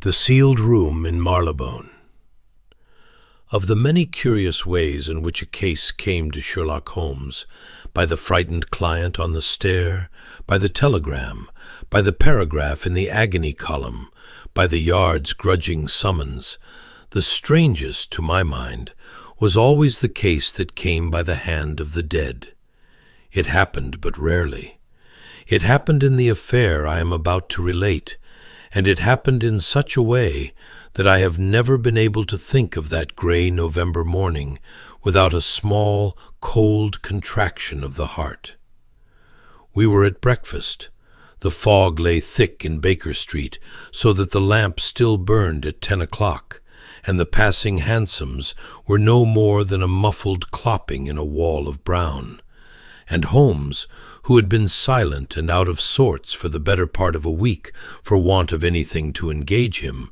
The Sealed Room in Marylebone. Of the many curious ways in which a case came to Sherlock Holmes, by the frightened client on the stair, by the telegram, by the paragraph in the agony column, by the Yard's grudging summons, the strangest, to my mind, was always the case that came by the hand of the dead. It happened but rarely. It happened in the affair I am about to relate, and it happened in such a way that I have never been able to think of that gray November morning without a small, cold contraction of the heart. We were at breakfast. The fog lay thick in Baker Street, so that the lamp still burned at 10 o'clock, and the passing hansoms were no more than a muffled clopping in a wall of brown. And Holmes, who had been silent and out of sorts for the better part of a week for want of anything to engage him,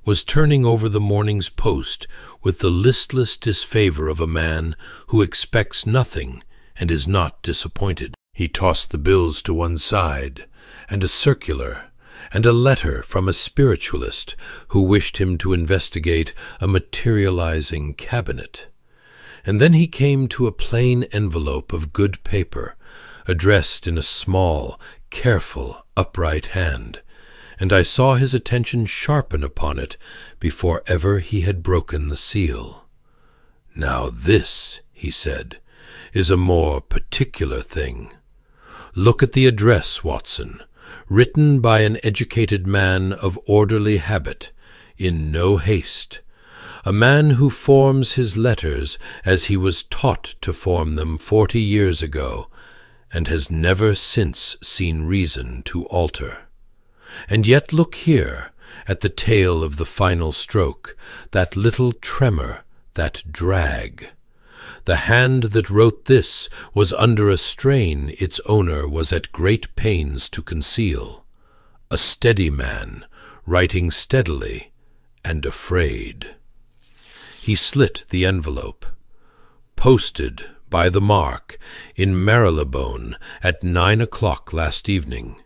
was turning over the morning's post with the listless disfavor of a man who expects nothing and is not disappointed. He tossed the bills to one side, and a circular, and a letter from a spiritualist who wished him to investigate a materializing cabinet. And then he came to a plain envelope of good paper, addressed in a small, careful, upright hand, and I saw his attention sharpen upon it before ever he had broken the seal. "Now this," he said, "is a more particular thing. Look at the address, Watson, written by an educated man of orderly habit, in no haste, a man who forms his letters as he was taught to form them 40 years ago, and has never since seen reason to alter. And yet look here, at the tail of the final stroke, that little tremor, that drag. The hand that wrote this was under a strain its owner was at great pains to conceal. A steady man, writing steadily, and afraid." He slit the envelope. "Posted, by the mark, in Marylebone at 9 o'clock last evening.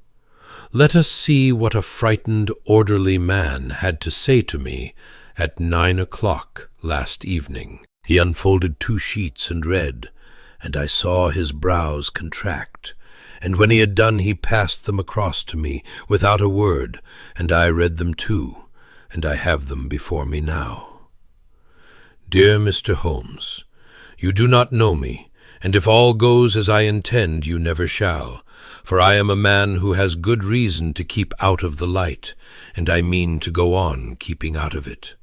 Let us see what a frightened, orderly man had to say to me at 9 o'clock last evening." He unfolded 2 sheets and read, and I saw his brows contract, and when he had done he passed them across to me without a word, and I read them too, and I have them before me now. "Dear Mr. Holmes, you do not know me, and if all goes as I intend, you never shall, for I am a man who has good reason to keep out of the light, and I mean to go on keeping out of it.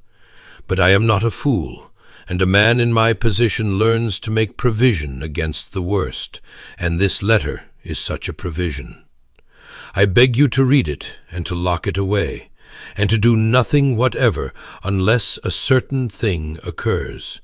But I am not a fool, and a man in my position learns to make provision against the worst, and this letter is such a provision. I beg you to read it and to lock it away, and to do nothing whatever unless a certain thing occurs.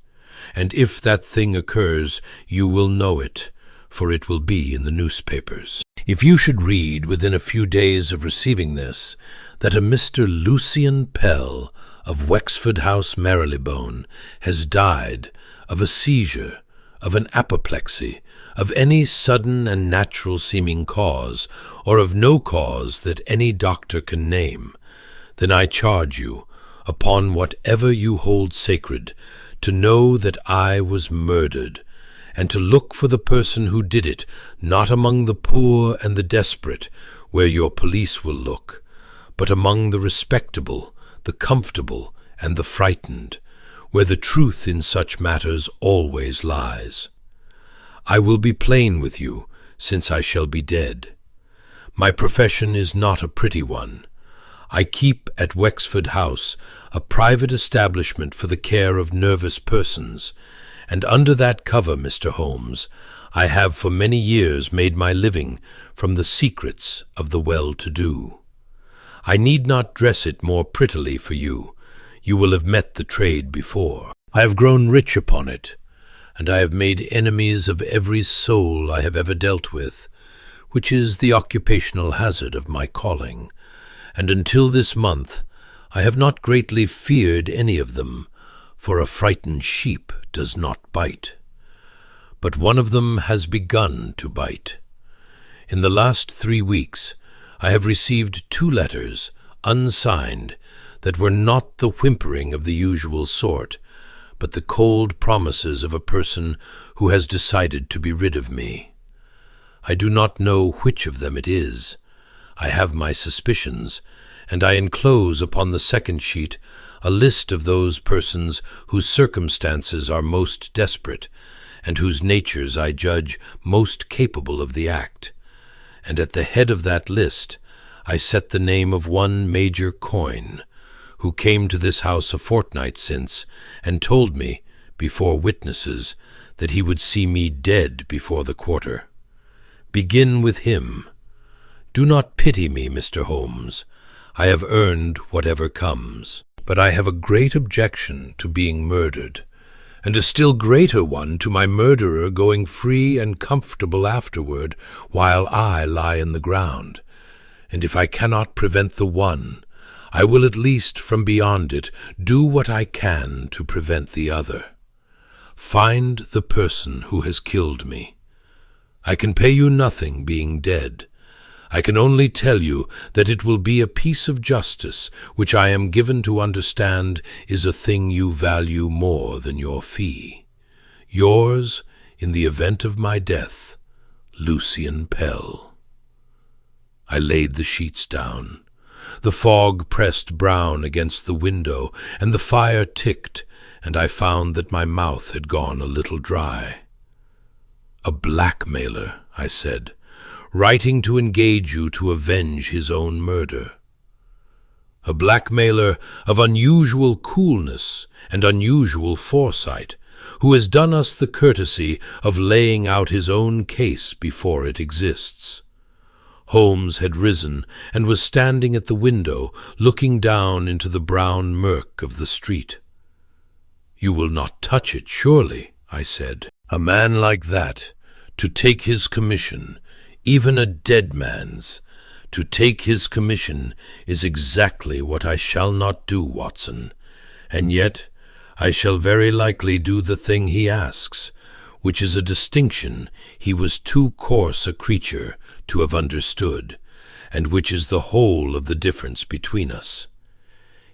And if that thing occurs, you will know it, for it will be in the newspapers. If you should read within a few days of receiving this that a Mr. Lucian Pell of Wexford House, Marylebone, has died of a seizure, of an apoplexy, of any sudden and natural-seeming cause, or of no cause that any doctor can name, then I charge you, upon whatever you hold sacred, to know that I was murdered, and to look for the person who did it, not among the poor and the desperate, where your police will look, but among the respectable, the comfortable, and the frightened, where the truth in such matters always lies. I will be plain with you, since I shall be dead. My profession is not a pretty one. I keep at Wexford House a private establishment for the care of nervous persons, and under that cover, Mr. Holmes, I have for many years made my living from the secrets of the well-to-do. I need not dress it more prettily for you. You will have met the trade before. I have grown rich upon it, and I have made enemies of every soul I have ever dealt with, which is the occupational hazard of my calling, and until this month I have not greatly feared any of them, for a frightened sheep does not bite. But one of them has begun to bite. In the last 3 weeks I have received 2 letters, unsigned, that were not the whimpering of the usual sort, but the cold promises of a person who has decided to be rid of me. I do not know which of them it is. I have my suspicions, and I enclose upon the second sheet a list of those persons whose circumstances are most desperate, and whose natures I judge most capable of the act. And at the head of that list I set the name of one Major Coyne, who came to this house a fortnight since, and told me, before witnesses, that he would see me dead before the quarter. Begin with him. Do not pity me, Mr. Holmes. I have earned whatever comes. But I have a great objection to being murdered, and a still greater one to my murderer going free and comfortable afterward, while I lie in the ground. And if I cannot prevent the one, I will at least from beyond it do what I can to prevent the other. Find the person who has killed me. I can pay you nothing, being dead. I can only tell you that it will be a piece of justice, which I am given to understand is a thing you value more than your fee. Yours, in the event of my death, Lucian Pell. I laid the sheets down. The fog pressed brown against the window, and the fire ticked, and I found that my mouth had gone a little dry. "A blackmailer," I said, "writing to engage you to avenge his own murder. A blackmailer of unusual coolness and unusual foresight, who has done us the courtesy of laying out his own case before it exists." Holmes had risen and was standing at the window, looking down into the brown murk of the street. "You will not touch it, surely," I said. "A man like that, to take his commission, even a dead man's, to take his commission is exactly what I shall not do, Watson, and yet I shall very likely do the thing he asks, which is a distinction he was too coarse a creature to have understood, and which is the whole of the difference between us."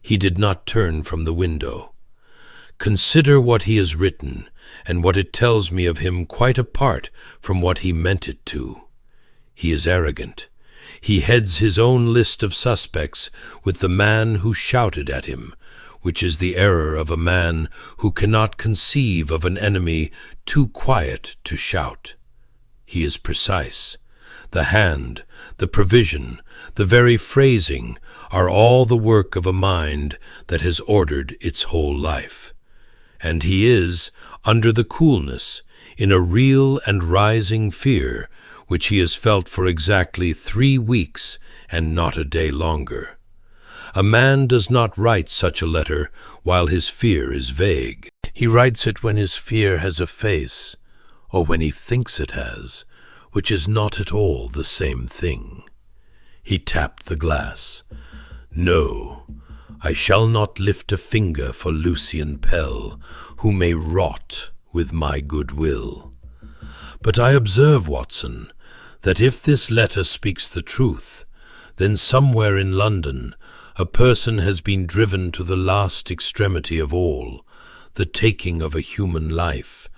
He did not turn from the window. "Consider what he has written, and what it tells me of him quite apart from what he meant it to. He is arrogant. He heads his own list of suspects with the man who shouted at him, which is the error of a man who cannot conceive of an enemy too quiet to shout. He is precise. The hand, the provision, the very phrasing are all the work of a mind that has ordered its whole life. And he is, under the coolness, in a real and rising fear, which he has felt for exactly 3 weeks and not a day longer. A man does not write such a letter while his fear is vague. He writes it when his fear has a face, or when he thinks it has, which is not at all the same thing. He tapped the glass. "No, I shall not lift a finger for Lucian Pell, who may rot with my good will. But I observe, Watson, that if this letter speaks the truth, then somewhere in London a person has been driven to the last extremity of all, the taking of a human life,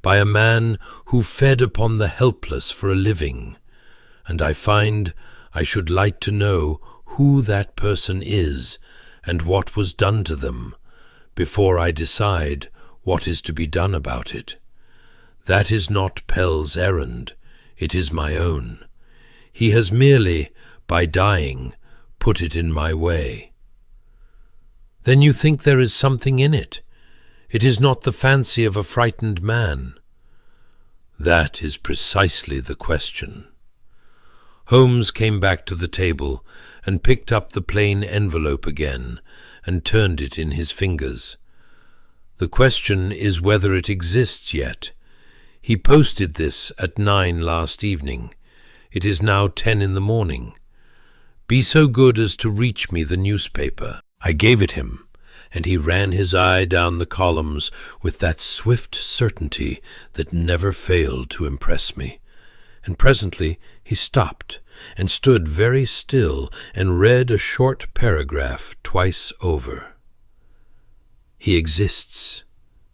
by a man who fed upon the helpless for a living, and I find I should like to know who that person is and what was done to them, before I decide what is to be done about it. That is not Pell's errand, it is my own. He has merely, by dying, put it in my way." "Then you think there is something in it? It is not the fancy of a frightened man?" "That is precisely the question." Holmes came back to the table and picked up the plain envelope again and turned it in his fingers. "The question is whether it exists yet. He posted this at 9 last evening. It is now 10 in the morning. Be so good as to reach me the newspaper." I gave it him, and he ran his eye down the columns with that swift certainty that never failed to impress me. And presently he stopped and stood very still and read a short paragraph twice over. "He exists,"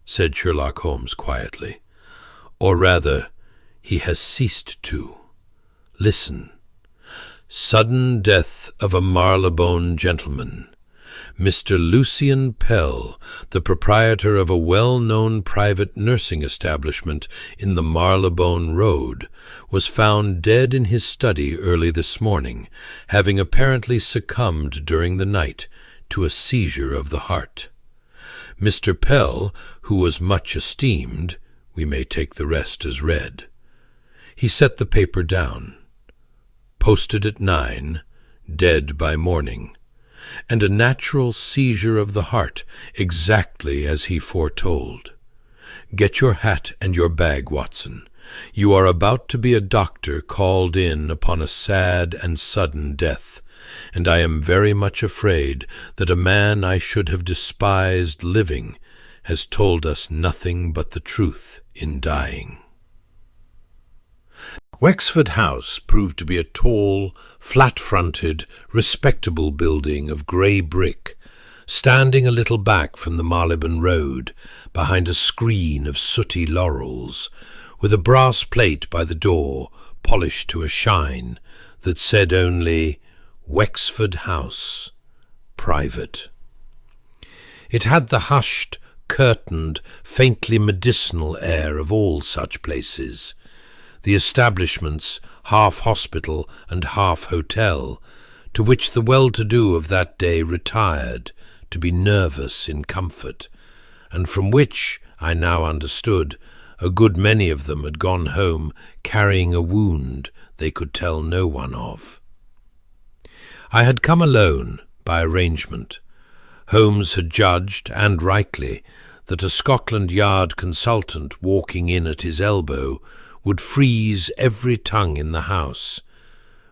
said Sherlock Holmes quietly. "Or rather, he has ceased to. Listen. Sudden death of a Marylebone gentleman. Mr. Lucian Pell, the proprietor of a well-known private nursing establishment in the Marylebone Road, was found dead in his study early this morning, having apparently succumbed during the night to a seizure of the heart. Mr. Pell, who was much esteemed, we may take the rest as read. He set the paper down. Posted at 9, dead by morning, and a natural seizure of the heart, exactly as he foretold. Get your hat and your bag, Watson. You are about to be a doctor called in upon a sad and sudden death, and I am very much afraid that a man I should have despised living has told us nothing but the truth in dying." Wexford House proved to be a tall, flat-fronted, respectable building of grey brick, standing a little back from the Marylebone Road, behind a screen of sooty laurels, with a brass plate by the door, polished to a shine, that said only, "Wexford House, Private." It had the hushed, curtained, faintly medicinal air of all such places, the establishments, half hospital and half hotel, to which the well-to-do of that day retired to be nervous in comfort, and from which, I now understood, a good many of them had gone home carrying a wound they could tell no one of. I had come alone, by arrangement. Holmes had judged, and rightly, that a Scotland Yard consultant walking in at his elbow would freeze every tongue in the house,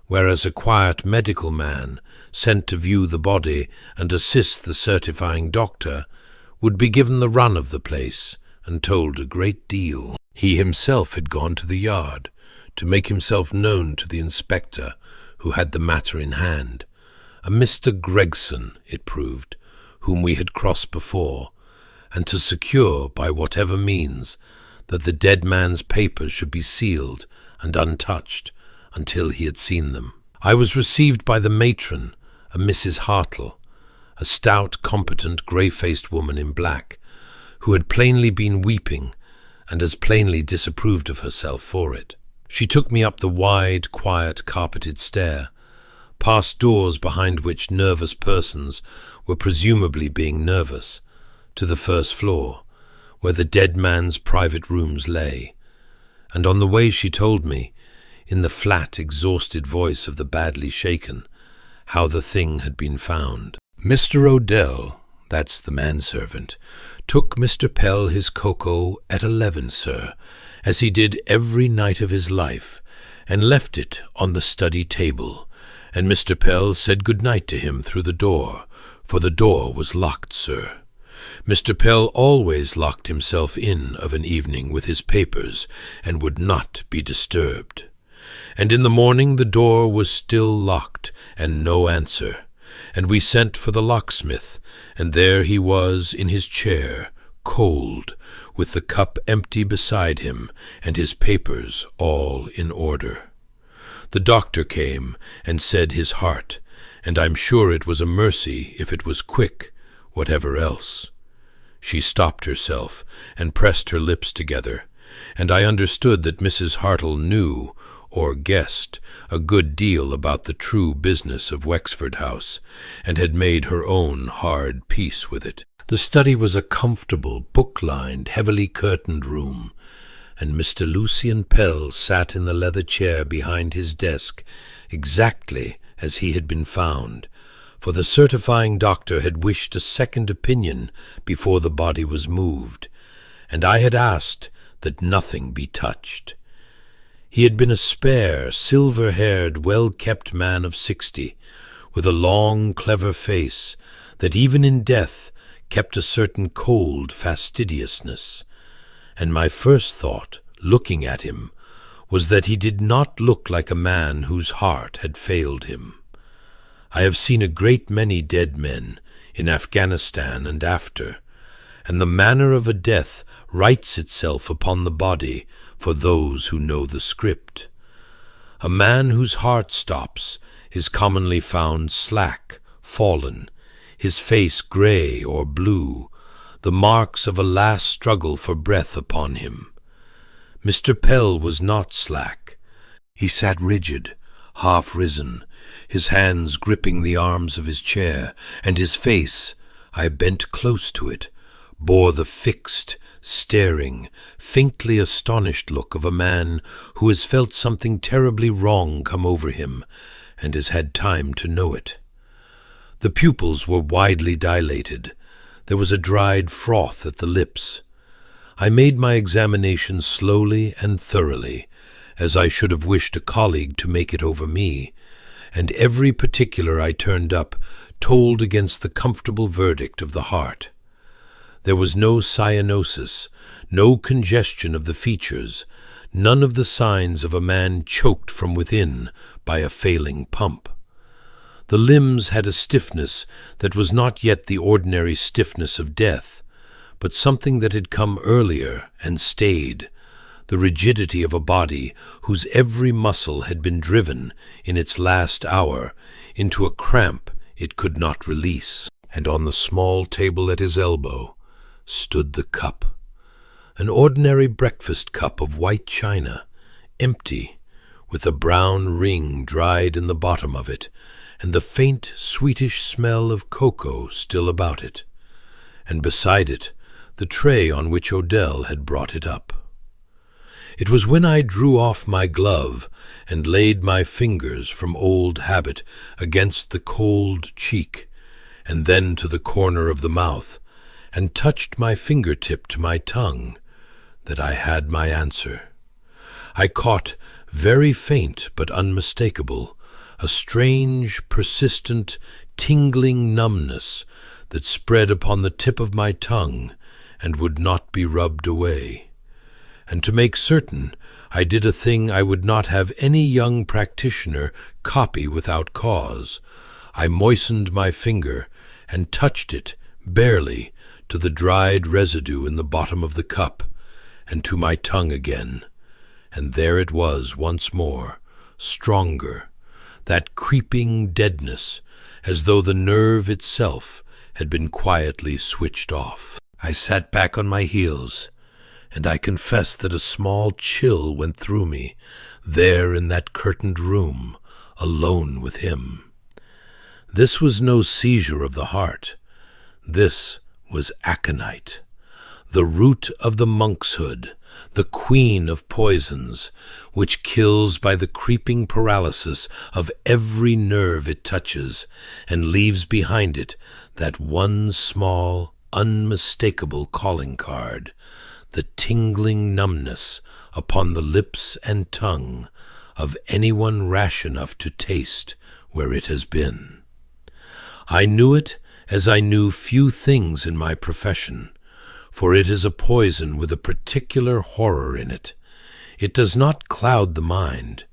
whereas a quiet medical man, sent to view the body and assist the certifying doctor, would be given the run of the place and told a great deal. He himself had gone to the yard to make himself known to the inspector who had the matter in hand, a Mr. Gregson, it proved, whom we had crossed before, and to secure, by whatever means, that the dead man's papers should be sealed and untouched until he had seen them. I was received by the matron, a Mrs. Hartwell, a stout, competent, grey-faced woman in black, who had plainly been weeping and as plainly disapproved of herself for it. She took me up the wide, quiet, carpeted stair, past doors behind which nervous persons were presumably being nervous, to the first floor, where the dead man's private rooms lay, and on the way she told me, in the flat, exhausted voice of the badly shaken, how the thing had been found. "Mr. Odell," that's the manservant, "took Mr. Pell his cocoa at 11, sir, as he did every night of his life, and left it on the study table, and Mr. Pell said good night to him through the door, for the door was locked, sir. Mr. Pell always locked himself in of an evening with his papers, and would not be disturbed. And in the morning the door was still locked, and no answer, and we sent for the locksmith, and there he was in his chair, cold, with the cup empty beside him, and his papers all in order. The doctor came, and said his heart, and I'm sure it was a mercy if it was quick, whatever else." She stopped herself, and pressed her lips together, and I understood that Mrs. Hartwell knew, or guessed, a good deal about the true business of Wexford House, and had made her own hard peace with it. The study was a comfortable, book-lined, heavily curtained room, and Mr. Lucian Pell sat in the leather chair behind his desk, exactly as he had been found, for the certifying doctor had wished a second opinion before the body was moved, and I had asked that nothing be touched. He had been a spare, silver-haired, well-kept man of 60, with a long, clever face that even in death kept a certain cold fastidiousness, and my first thought, looking at him, was that he did not look like a man whose heart had failed him. I have seen a great many dead men in Afghanistan and after, and the manner of a death writes itself upon the body for those who know the script. A man whose heart stops is commonly found slack, fallen, his face grey or blue, the marks of a last struggle for breath upon him. Mr. Pell was not slack. He sat rigid, half risen, his hands gripping the arms of his chair, and his face, I bent close to it, bore the fixed, staring, faintly astonished look of a man who has felt something terribly wrong come over him, and has had time to know it. The pupils were widely dilated. There was a dried froth at the lips. I made my examination slowly and thoroughly, as I should have wished a colleague to make it over me, and every particular I turned up told against the comfortable verdict of the heart. There was no cyanosis, no congestion of the features, none of the signs of a man choked from within by a failing pump. The limbs had a stiffness that was not yet the ordinary stiffness of death, but something that had come earlier and stayed, the rigidity of a body whose every muscle had been driven in its last hour into a cramp it could not release. And on the small table at his elbow stood the cup, an ordinary breakfast cup of white china, empty, with a brown ring dried in the bottom of it, and the faint, sweetish smell of cocoa still about it, and beside it the tray on which Odell had brought it up. It was when I drew off my glove and laid my fingers from old habit against the cold cheek, and then to the corner of the mouth, and touched my fingertip to my tongue, that I had my answer. I caught, very faint but unmistakable, a strange, persistent, tingling numbness that spread upon the tip of my tongue and would not be rubbed away. And to make certain, I did a thing I would not have any young practitioner copy without cause. I moistened my finger and touched it, barely, to the dried residue in the bottom of the cup, and to my tongue again. And there it was once more, stronger, that creeping deadness, as though the nerve itself had been quietly switched off. I sat back on my heels, and I confess that a small chill went through me, there in that curtained room, alone with him. This was no seizure of the heart. This was aconite, the root of the monkshood, the queen of poisons, which kills by the creeping paralysis of every nerve it touches, and leaves behind it that one small, unmistakable calling card, the tingling numbness upon the lips and tongue of anyone rash enough to taste where it has been. I knew it as I knew few things in my profession, for it is a poison with a particular horror in it. It does not cloud the mind.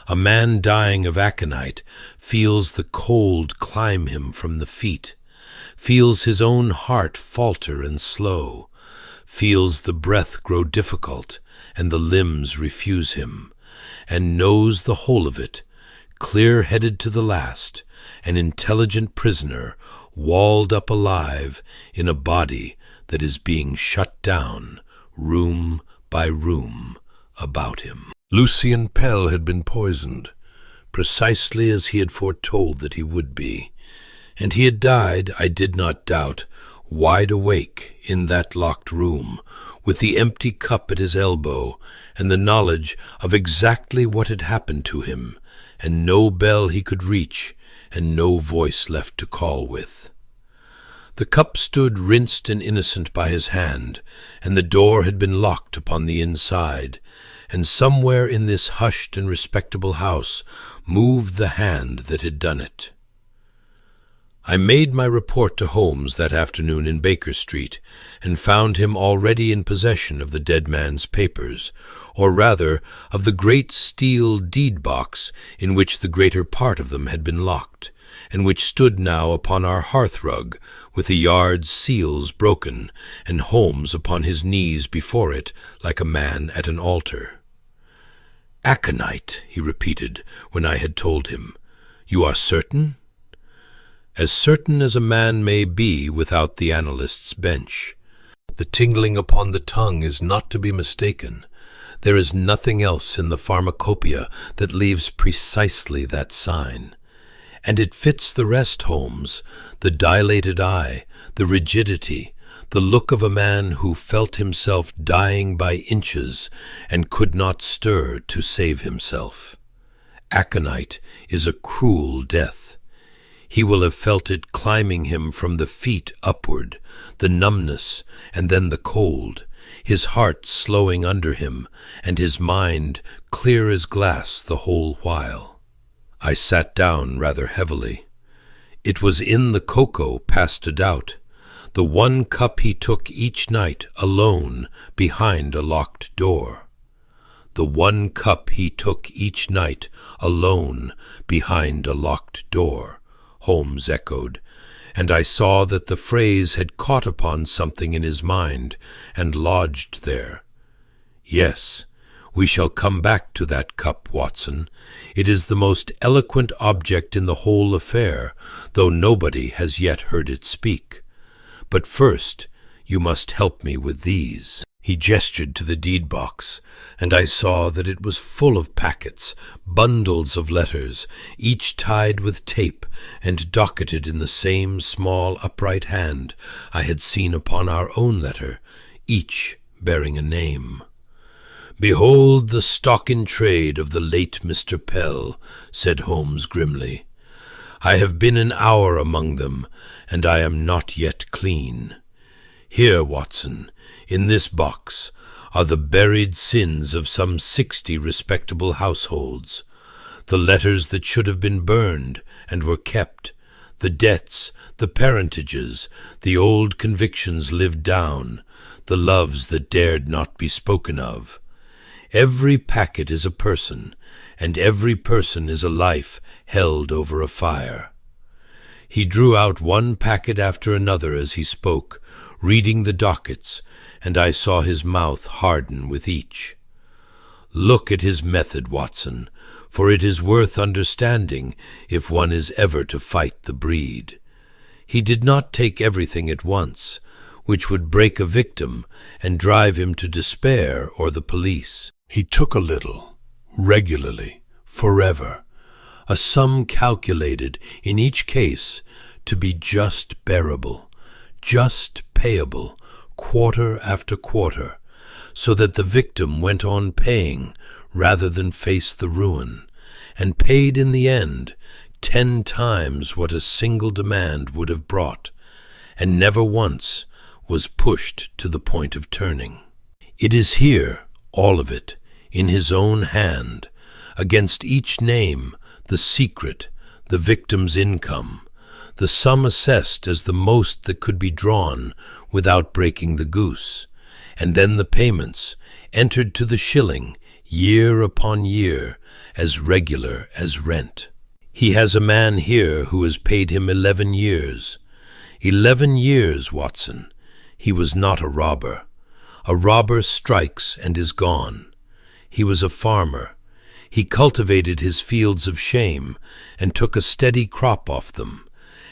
A man dying of aconite feels the cold climb him from the feet, feels his own heart falter and slow, feels the breath grow difficult and the limbs refuse him, and knows the whole of it, clear-headed to the last, an intelligent prisoner walled up alive in a body that is being shut down, room by room, about him. Lucian Pell had been poisoned, precisely as he had foretold that he would be, and he had died, I did not doubt, wide awake in that locked room, with the empty cup at his elbow, and the knowledge of exactly what had happened to him, and no bell he could reach, and no voice left to call with. The cup stood rinsed and innocent by his hand, and the door had been locked upon the inside, and somewhere in this hushed and respectable house moved the hand that had done it. I made my report to Holmes that afternoon in Baker Street, and found him already in possession of the dead man's papers, or rather of the great steel deed-box in which the greater part of them had been locked, and which stood now upon our hearth-rug, with the yard's seals broken, and Holmes upon his knees before it, like a man at an altar. "Aconite," he repeated, when I had told him. "You are certain?" "As certain as a man may be without the analyst's bench. The tingling upon the tongue is not to be mistaken. There is nothing else in the pharmacopoeia that leaves precisely that sign. And it fits the rest, Holmes, the dilated eye, the rigidity, the look of a man who felt himself dying by inches and could not stir to save himself. Aconite is a cruel death. He will have felt it climbing him from the feet upward, the numbness, and then the cold, his heart slowing under him, and his mind clear as glass the whole while." I sat down rather heavily. It was in the cocoa, past a doubt. The one cup he took each night, alone, behind a locked door. The one cup he took each night, alone, behind a locked door, Holmes echoed, and I saw that the phrase had caught upon something in his mind and lodged there. "Yes, we shall come back to that cup, Watson. It is the most eloquent object in the whole affair, though nobody has yet heard it speak. But first, you must help me with these." He gestured to the deed-box, and I saw that it was full of packets, bundles of letters, each tied with tape and docketed in the same small upright hand I had seen upon our own letter, each bearing a name. "Behold the stock-in-trade of the late Mr. Pell," said Holmes grimly. "I have been an hour among them, and I am not yet clean. Here, Watson, in this box, are the buried sins of some 60 respectable households, the letters that should have been burned and were kept, the debts, the parentages, the old convictions lived down, the loves that dared not be spoken of. Every packet is a person, and every person is a life held over a fire." He drew out one packet after another as he spoke, reading the dockets, and I saw his mouth harden with each. "Look at his method, Watson, for it is worth understanding if one is ever to fight the breed. He did not take everything at once, which would break a victim and drive him to despair or the police. He took a little, regularly, forever, a sum calculated in each case to be just bearable, just payable, quarter after quarter, so that the victim went on paying rather than face the ruin, and paid in the end 10 times what a single demand would have brought, and never once was pushed to the point of turning. It is here, all of it, in his own hand, against each name, the secret, the victim's income, the sum assessed as the most that could be drawn without breaking the goose, and then the payments, entered to the shilling, year upon year, as regular as rent. He has a man here who has paid him 11 years. 11 years, Watson. He was not a robber. A robber strikes and is gone. He was a farmer. He cultivated his fields of shame and took a steady crop off them,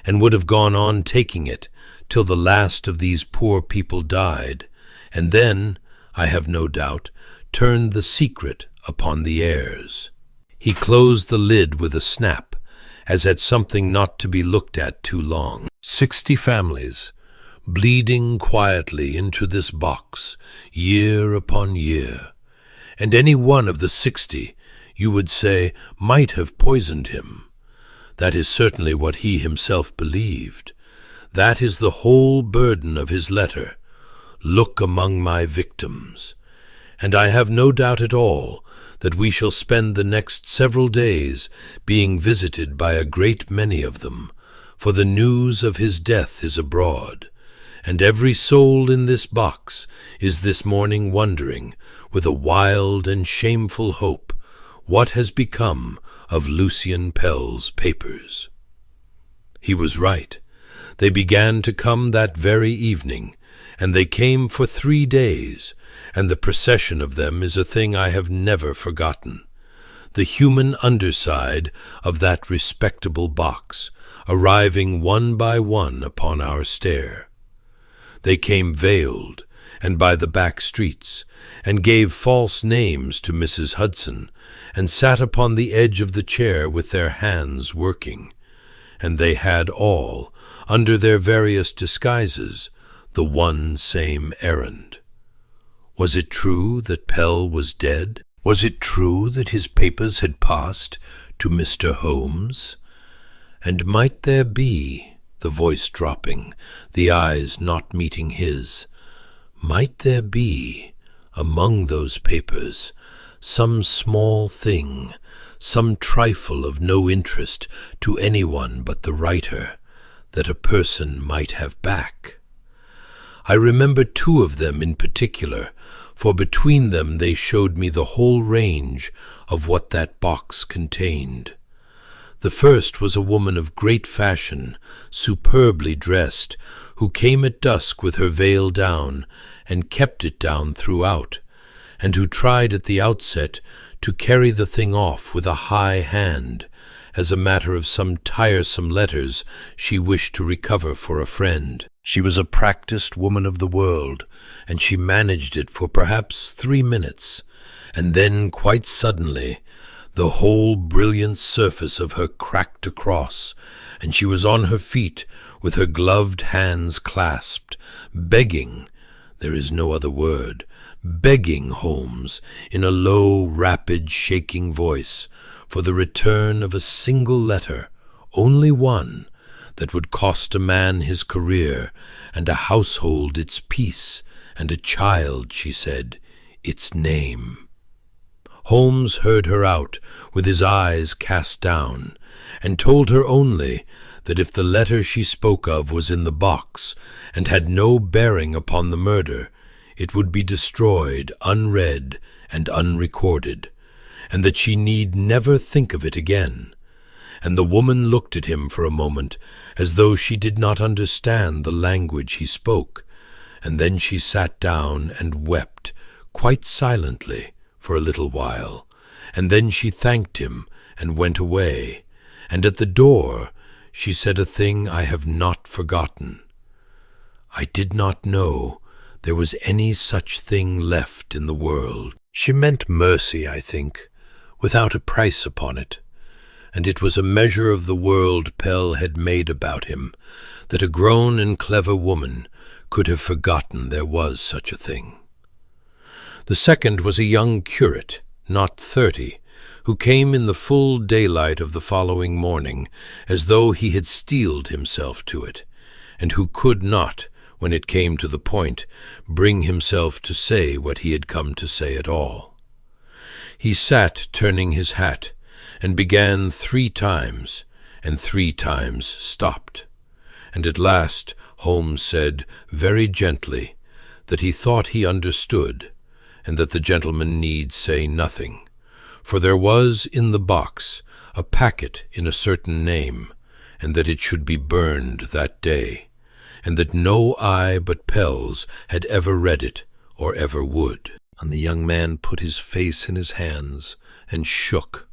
and would have gone on taking it till the last of these poor people died, and then, I have no doubt, turned the secret upon the heirs. He closed the lid with a snap, as at something not to be looked at too long. 60 families, bleeding quietly into this box, year upon year, and any one of the 60, you would say, might have poisoned him. That is certainly what he himself believed. That is the whole burden of his letter. Look among my victims. And I have no doubt at all that we shall spend the next several days being visited by a great many of them, for the news of his death is abroad, and every soul in this box is this morning wondering, with a wild and shameful hope, what has become of Lucian Pell's papers. He was right. They began to come that very evening, and they came for 3 days, and the procession of them is a thing I have never forgotten. The human underside of that respectable box, arriving one by one upon our stair. They came veiled, and by the back streets, and gave false names to Mrs. Hudson, and sat upon the edge of the chair with their hands working. And they had all, under their various disguises, the one same errand. Was it true that Pell was dead? Was it true that his papers had passed to Mr. Holmes? And might there be, the voice dropping, the eyes not meeting his, might there be, among those papers, some small thing, some trifle of no interest to anyone but the writer, that a person might have back? I remember 2 of them in particular, for between them they showed me the whole range of what that box contained. The first was a woman of great fashion, superbly dressed, who came at dusk with her veil down, and kept it down throughout, and who tried at the outset to carry the thing off with a high hand, as a matter of some tiresome letters she wished to recover for a friend. She was a practised woman of the world, and she managed it for perhaps 3 minutes, and then quite suddenly the whole brilliant surface of her cracked across, and she was on her feet with her gloved hands clasped, begging, there is no other word, begging Holmes, in a low, rapid, shaking voice, for the return of a single letter, only one, that would cost a man his career, and a household its peace, and a child, she said, its name. Holmes heard her out, with his eyes cast down, and told her only that if the letter she spoke of was in the box, and had no bearing upon the murder, it would be destroyed, unread and unrecorded, and that she need never think of it again. And the woman looked at him for a moment, as though she did not understand the language he spoke, and then she sat down and wept, quite silently, for a little while, and then she thanked him and went away, and at the door she said a thing I have not forgotten. I did not know there was any such thing left in the world. She meant mercy, I think, without a price upon it, and it was a measure of the world Pell had made about him, that a grown and clever woman could have forgotten there was such a thing. The second was a young curate, not 30, who came in the full daylight of the following morning, as though he had steeled himself to it, and who could not, when it came to the point, bring himself to say what he had come to say at all. He sat turning his hat, and began 3 times, and 3 times stopped, and at last Holmes said, very gently, that he thought he understood, and that the gentleman need say nothing, for there was in the box a packet in a certain name, and that it should be burned that day, and that no eye but Pell's had ever read it, or ever would. And the young man put his face in his hands, and shook,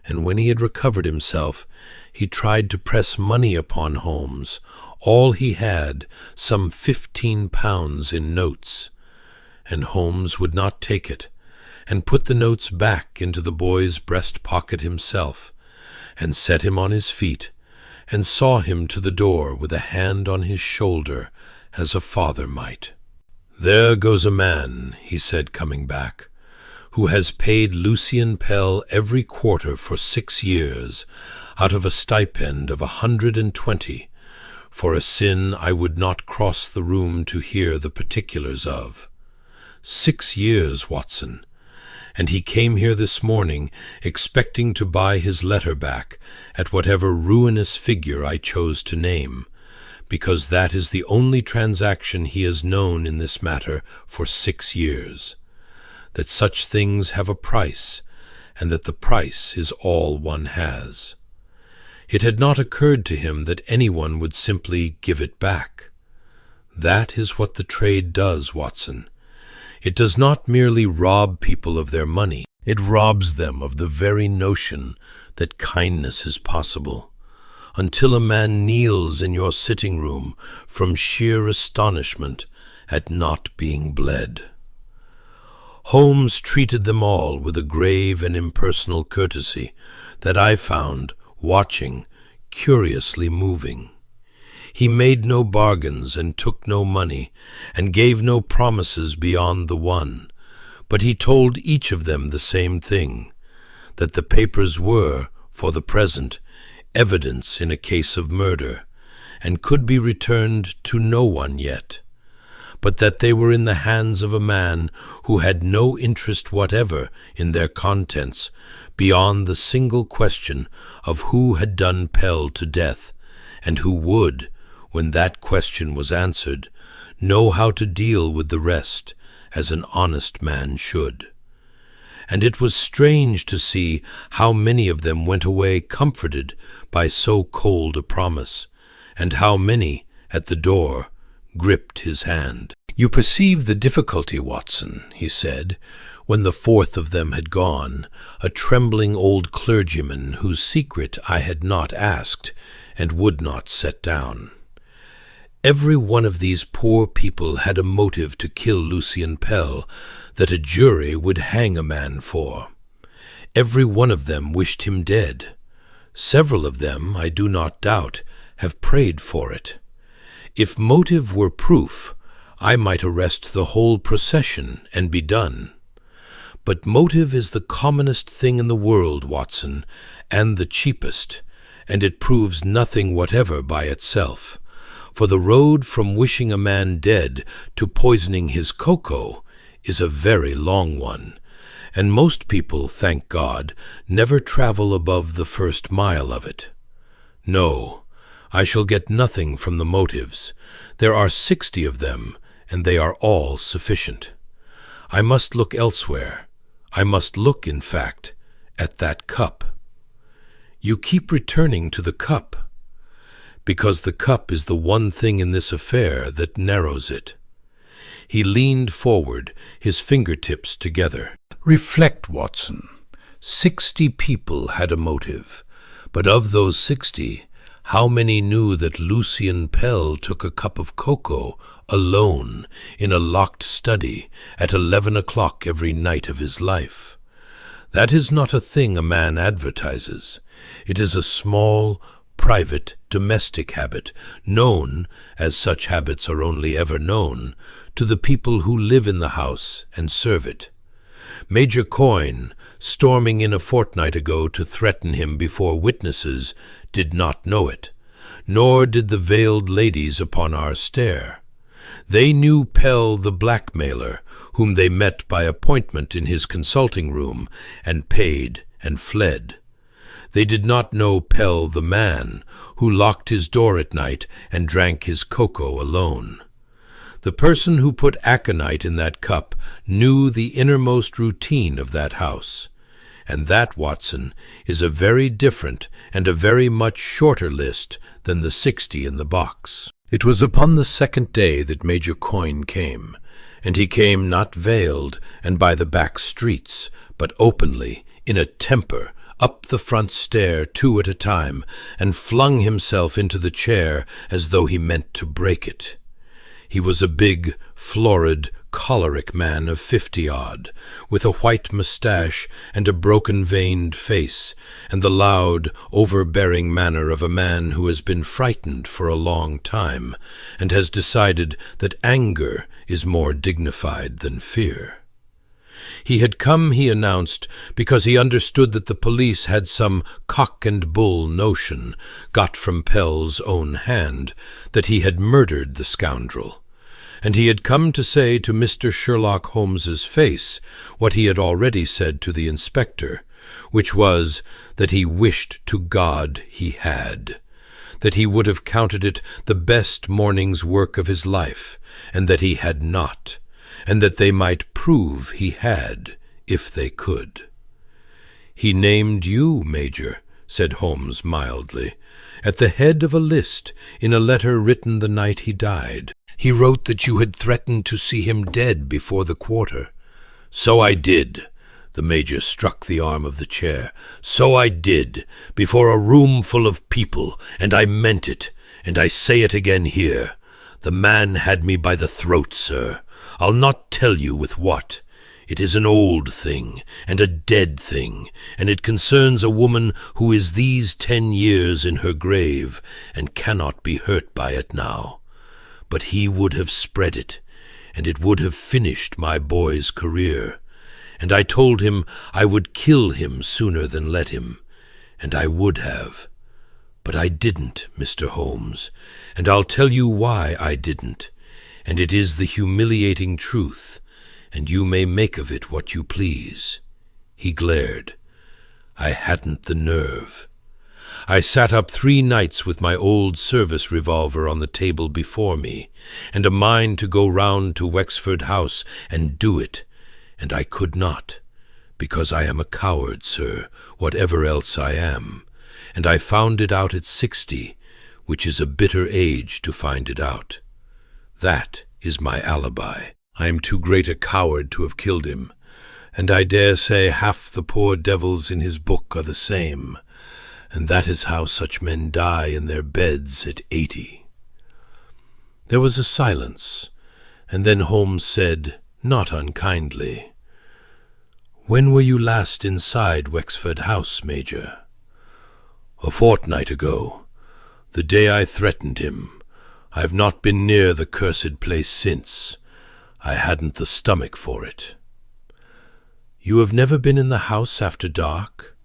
and when he had recovered himself, he tried to press money upon Holmes, all he had, some £15 in notes, and Holmes would not take it, and put the notes back into the boy's breast pocket himself, and set him on his feet, and saw him to the door with a hand on his shoulder, as a father might. "There goes a man," he said, coming back, "who has paid Lucian Pell every quarter for 6 years, out of a stipend of 120, for a sin I would not cross the room to hear the particulars of. 6 years, Watson, and he came here this morning expecting to buy his letter back at whatever ruinous figure I chose to name, because that is the only transaction he has known in this matter for 6 years, that such things have a price, and that the price is all one has. It had not occurred to him that anyone would simply give it back. That is what the trade does, Watson. It does not merely rob people of their money, it robs them of the very notion that kindness is possible, until a man kneels in your sitting room from sheer astonishment at not being bled. Holmes treated them all with a grave and impersonal courtesy that I found, watching, curiously moving. He made no bargains and took no money, and gave no promises beyond the one, but he told each of them the same thing, that the papers were, for the present, evidence in a case of murder, and could be returned to no one yet, but that they were in the hands of a man who had no interest whatever in their contents beyond the single question of who had done Pell to death, and who would, when that question was answered, know how to deal with the rest as an honest man should. And it was strange to see how many of them went away comforted by so cold a promise, and how many, at the door, gripped his hand. "You perceive the difficulty, Watson," he said, when the fourth of them had gone, a trembling old clergyman whose secret I had not asked and would not set down. Every one of these poor people had a motive to kill Lucian Pell that a jury would hang a man for. Every one of them wished him dead. Several of them, I do not doubt, have prayed for it. If motive were proof, I might arrest the whole procession and be done. But motive is the commonest thing in the world, Watson, and the cheapest, and it proves nothing whatever by itself. For the road from wishing a man dead to poisoning his cocoa is a very long one, and most people, thank God, never travel above the first mile of it. No, I shall get nothing from the motives. There are 60 of them, and they are all sufficient. I must look elsewhere. I must look, in fact, at that cup. You keep returning to the cup, because the cup is the one thing in this affair that narrows it. He leaned forward, his fingertips together. Reflect, Watson. 60 people had a motive, but of those 60, how many knew that Lucian Pell took a cup of cocoa alone in a locked study at 11 o'clock every night of his life? That is not a thing a man advertises. It is a small, private, domestic habit, known, as such habits are only ever known, to the people who live in the house and serve it. Major Coyne, storming in a fortnight ago to threaten him before witnesses, did not know it, nor did the veiled ladies upon our stair. They knew Pell the blackmailer, whom they met by appointment in his consulting room, and paid and fled. They did not know Pell the man, who locked his door at night and drank his cocoa alone. The person who put aconite in that cup knew the innermost routine of that house, and that, Watson, is a very different and a very much shorter list than the 60 in the box. It was upon the second day that Major Coyne came, and he came not veiled and by the back streets, but openly, in a temper, up the front stair 2 at a time, and flung himself into the chair as though he meant to break it. He was a big, florid, choleric man of 50-odd, with a white moustache and a broken-veined face, and the loud, overbearing manner of a man who has been frightened for a long time, and has decided that anger is more dignified than fear. He had come, he announced, because he understood that the police had some cock-and-bull notion, got from Pell's own hand, that he had murdered the scoundrel, and he had come to say to Mr. Sherlock Holmes's face what he had already said to the inspector, which was that he wished to God he had, that he would have counted it the best morning's work of his life, and that he had not, and that they might prove he had, if they could. "He named you, Major," said Holmes mildly, "at the head of a list in a letter written the night he died. He wrote that you had threatened to see him dead before the quarter." "So I did." The Major struck the arm of the chair. "So I did, before a room full of people, and I meant it, and I say it again here. The man had me by the throat, sir. I'll not tell you with what. It is an old thing, and a dead thing, and it concerns a woman who is these 10 years in her grave, and cannot be hurt by it now. But he would have spread it, and it would have finished my boy's career. And I told him I would kill him sooner than let him, and I would have. But I didn't, Mr. Holmes, and I'll tell you why I didn't, and it is the humiliating truth, and you may make of it what you please." He glared. "I hadn't the nerve. I sat up 3 nights with my old service revolver on the table before me, and a mind to go round to Wexford House and do it, and I could not, because I am a coward, sir, whatever else I am, and I found it out at 60, which is a bitter age to find it out. That is my alibi. I am too great a coward to have killed him, and I dare say half the poor devils in his book are the same, and that is how such men die in their beds at 80. There was a silence, and then Holmes said, not unkindly, "When were you last inside Wexford House, Major?" "A fortnight ago, the day I threatened him. I have not been near the cursed place since. I hadn't the stomach for it." "You have never been in the house after dark?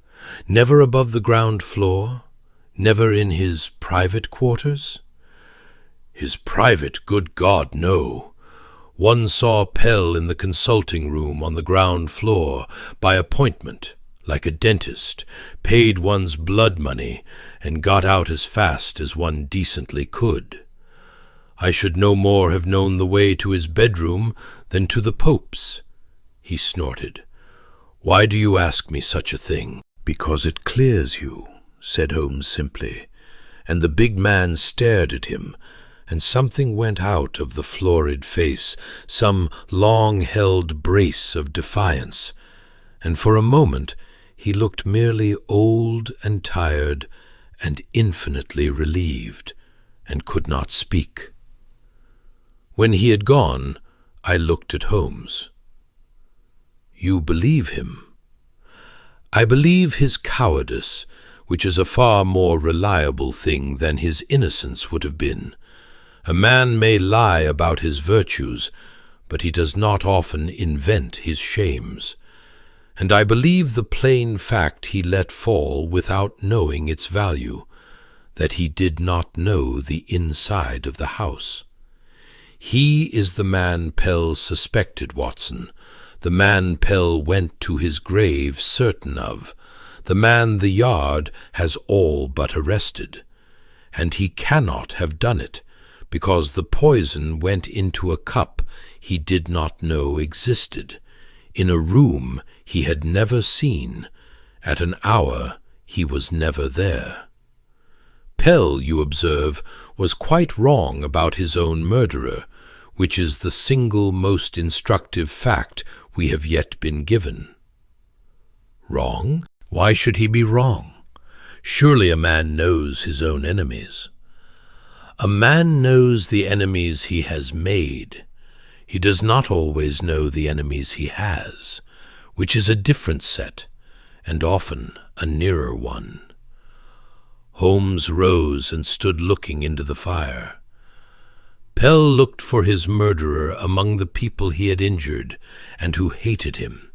Never above the ground floor? Never in his private quarters?" "His private, good God, no. One saw Pell in the consulting room on the ground floor, by appointment, like a dentist, paid one's blood money, and got out as fast as one decently could. I should no more have known the way to his bedroom than to the Pope's." He snorted. "Why do you ask me such a thing?" "Because it clears you," said Holmes simply, and the big man stared at him, and something went out of the florid face, some long-held brace of defiance, and for a moment he looked merely old and tired and infinitely relieved, and could not speak. When he had gone, I looked at Holmes. "You believe him?" "I believe his cowardice, which is a far more reliable thing than his innocence would have been. A man may lie about his virtues, but he does not often invent his shames. And I believe the plain fact he let fall without knowing its value, that he did not know the inside of the house. He is the man Pell suspected, Watson, the man Pell went to his grave certain of, the man the Yard has all but arrested. And he cannot have done it, because the poison went into a cup he did not know existed, in a room he had never seen, at an hour he was never there. Pell, you observe, was quite wrong about his own murderer, which is the single most instructive fact we have yet been given." "Wrong? Why should he be wrong? Surely a man knows his own enemies." "A man knows the enemies he has made. He does not always know the enemies he has, which is a different set, and often a nearer one." Holmes rose and stood looking into the fire. Pell looked for his murderer among the people he had injured and who hated him,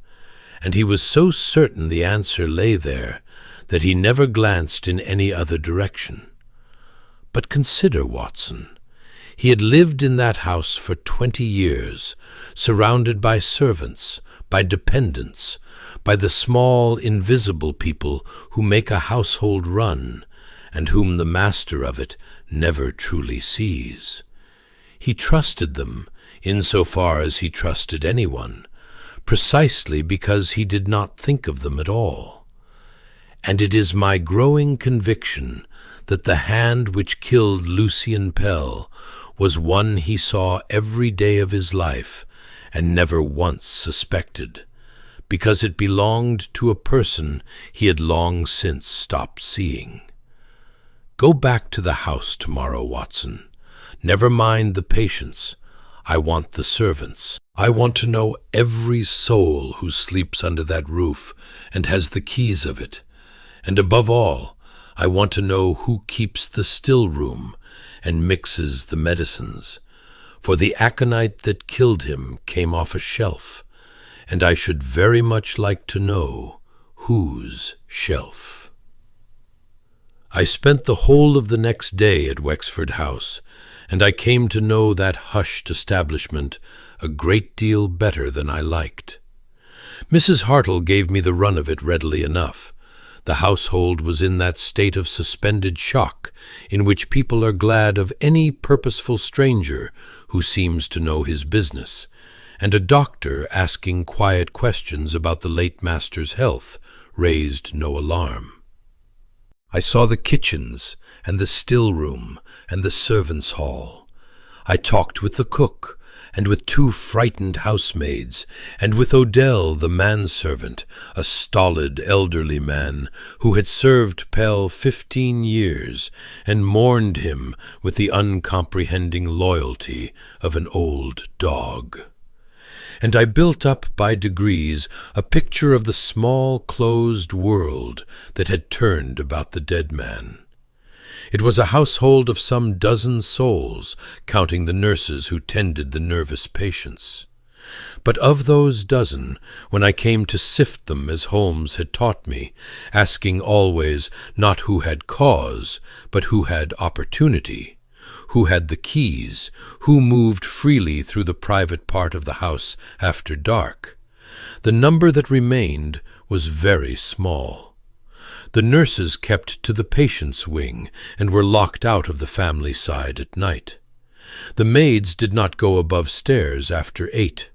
and he was so certain the answer lay there that he never glanced in any other direction. But consider, Watson, He had lived in that house for 20 years, surrounded by servants, by dependents, by the small, invisible people who make a household run, and whom the master of it never truly sees. He trusted them, in so far as he trusted anyone, precisely because he did not think of them at all. And it is my growing conviction that the hand which killed Lucian Pell was one he saw every day of his life and never once suspected, because it belonged to a person he had long since stopped seeing. Go back to the house tomorrow, Watson. Never mind the patients. I want the servants. I want to know every soul who sleeps under that roof and has the keys of it. And above all, I want to know who keeps the still room and mixes the medicines. For the aconite that killed him came off a shelf, and I should very much like to know whose shelf. I spent the whole of the next day at Wexford House, and I came to know that hushed establishment a great deal better than I liked. Mrs. Hartwell gave me the run of it readily enough. The household was in that state of suspended shock in which people are glad of any purposeful stranger who seems to know his business, and a doctor asking quiet questions about the late master's health raised no alarm. I saw the kitchens and the still room and the servants' hall. I talked with the cook, and with 2 frightened housemaids, and with Odell, the manservant, a stolid, elderly man who had served Pell 15 years and mourned him with the uncomprehending loyalty of an old dog. And I built up by degrees a picture of the small, closed world that had turned about the dead man. It was a household of some dozen souls, counting the nurses who tended the nervous patients. But of those dozen, when I came to sift them as Holmes had taught me, asking always not who had cause, but who had opportunity, who had the keys, who moved freely through the private part of the house after dark, the number that remained was very small. The nurses kept to the patients' wing and were locked out of the family side at night. The maids did not go above stairs after 8.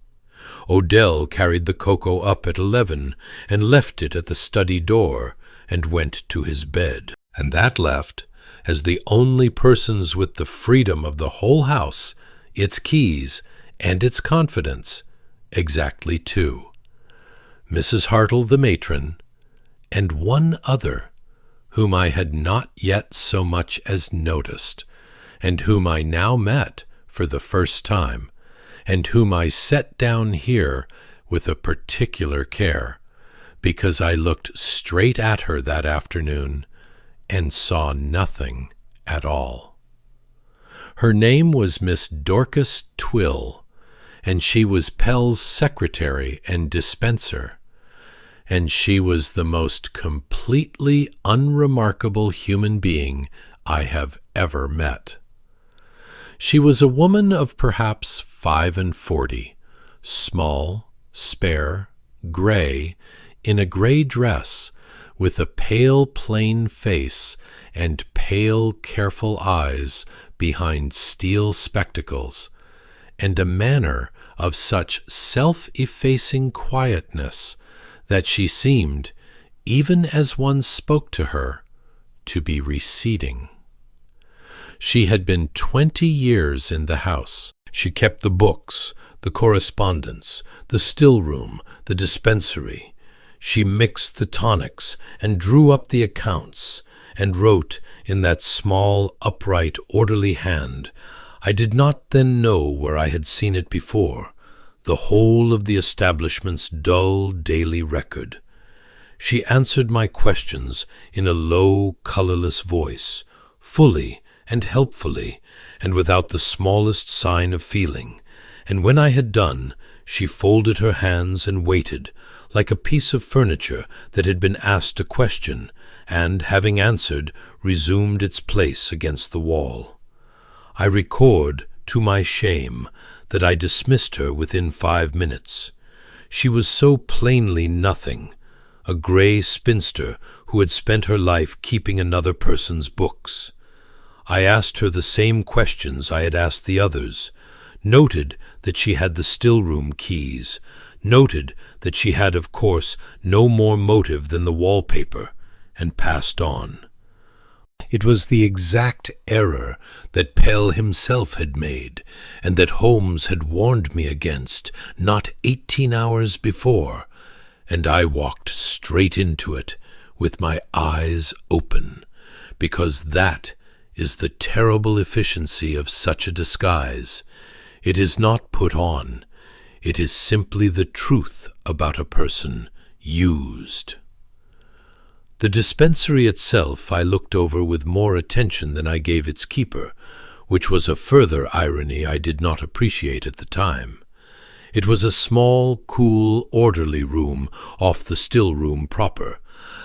Odell carried the cocoa up at 11 and left it at the study door and went to his bed. And that left, as the only persons with the freedom of the whole house, its keys, and its confidence, exactly 2. Mrs. Hartwell the matron, and one other, whom I had not yet so much as noticed, and whom I now met for the first time, and whom I set down here with a particular care, because I looked straight at her that afternoon and saw nothing at all. Her name was Miss Dorcas Twill, and she was Pell's secretary and dispenser, and she was the most completely unremarkable human being I have ever met. She was a woman of perhaps 45, small, spare, gray, in a gray dress, with a pale, plain face and pale, careful eyes behind steel spectacles, and a manner of such self-effacing quietness that she seemed, even as one spoke to her, to be receding. She had been 20 years in the house. She kept the books, the correspondence, the still room, the dispensary. She mixed the tonics and drew up the accounts, and wrote in that small, upright, orderly hand. I did not then know where I had seen it before, the whole of the establishment's dull daily record. She answered my questions in a low, colorless voice, fully and helpfully, and without the smallest sign of feeling, and when I had done, she folded her hands and waited, like a piece of furniture that had been asked a question, and, having answered, resumed its place against the wall. I record, to my shame, that I dismissed her within 5 minutes. She was so plainly nothing, a grey spinster who had spent her life keeping another person's books. I asked her the same questions I had asked the others, noted that she had the still-room keys, noted that she had, of course, no more motive than the wallpaper, and passed on. It was the exact error that Pell himself had made, and that Holmes had warned me against not 18 hours before, and I walked straight into it with my eyes open, because that is the terrible efficiency of such a disguise. It is not put on. It is simply the truth about a person used. The dispensary itself I looked over with more attention than I gave its keeper, which was a further irony I did not appreciate at the time. It was a small, cool, orderly room off the still room proper,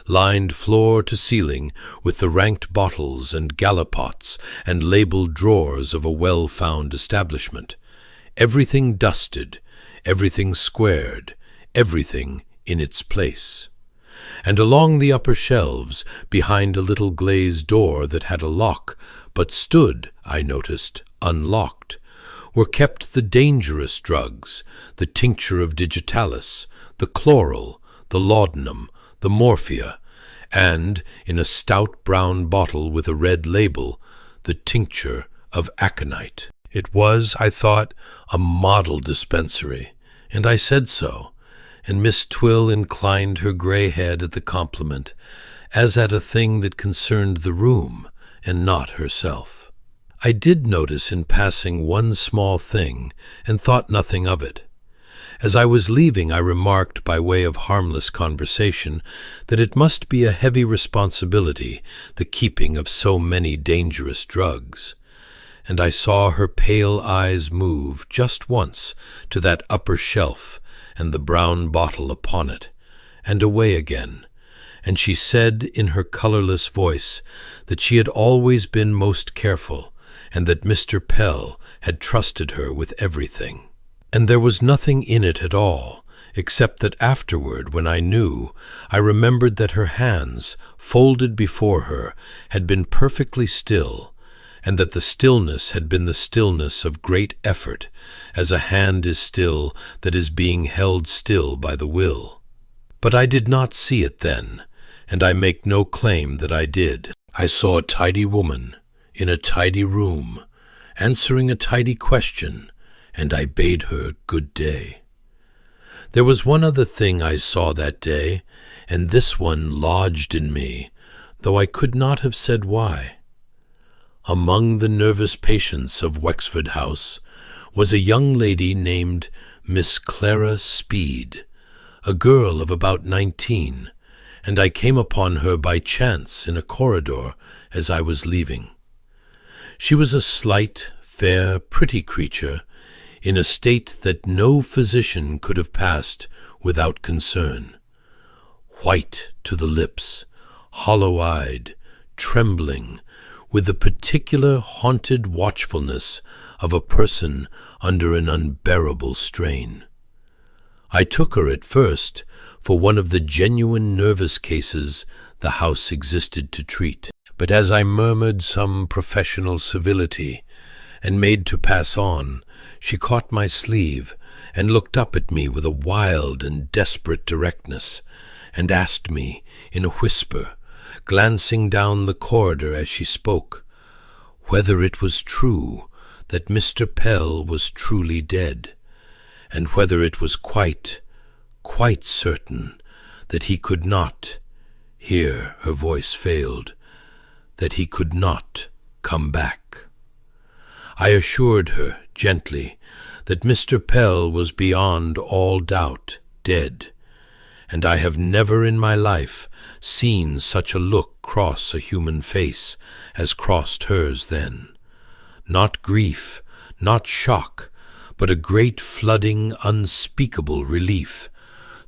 lined floor to ceiling with the ranked bottles and gallipots and labeled drawers of a well-found establishment. Everything dusted, everything squared, everything in its place. And along the upper shelves, behind a little glazed door that had a lock, but stood, I noticed, unlocked, were kept the dangerous drugs, the tincture of digitalis, the chloral, the laudanum, the morphia, and, in a stout brown bottle with a red label, the tincture of aconite. It was, I thought, a model dispensary, and I said so, and Miss Twill inclined her grey head at the compliment, as at a thing that concerned the room, and not herself. I did notice in passing one small thing, and thought nothing of it. As I was leaving, I remarked, by way of harmless conversation, that it must be a heavy responsibility, the keeping of so many dangerous drugs. And I saw her pale eyes move just once to that upper shelf and the brown bottle upon it, and away again, and she said in her colourless voice that she had always been most careful, and that Mr. Pell had trusted her with everything. And there was nothing in it at all, except that afterward, when I knew, I remembered that her hands, folded before her, had been perfectly still, and that the stillness had been the stillness of great effort, as a hand is still that is being held still by the will. But I did not see it then, and I make no claim that I did. I saw a tidy woman, in a tidy room, answering a tidy question, and I bade her good day. There was one other thing I saw that day, and this one lodged in me, though I could not have said why. Among the nervous patients of Wexford House was a young lady named Miss Clara Speed, a girl of about 19, and I came upon her by chance in a corridor as I was leaving. She was a slight, fair, pretty creature, in a state that no physician could have passed without concern. White to the lips, hollow-eyed, trembling, with the particular haunted watchfulness of a person under an unbearable strain. I took her at first for one of the genuine nervous cases the house existed to treat, but as I murmured some professional civility and made to pass on, she caught my sleeve and looked up at me with a wild and desperate directness, and asked me in a whisper, glancing down the corridor as she spoke, whether it was true that Mr. Pell was truly dead, and whether it was quite certain that he could not, here her voice failed, that he could not come back. I assured her, gently, that Mr. Pell was beyond all doubt dead, and I have never in my life seen such a look cross a human face as crossed hers then. Not grief, not shock, but a great flooding, unspeakable relief,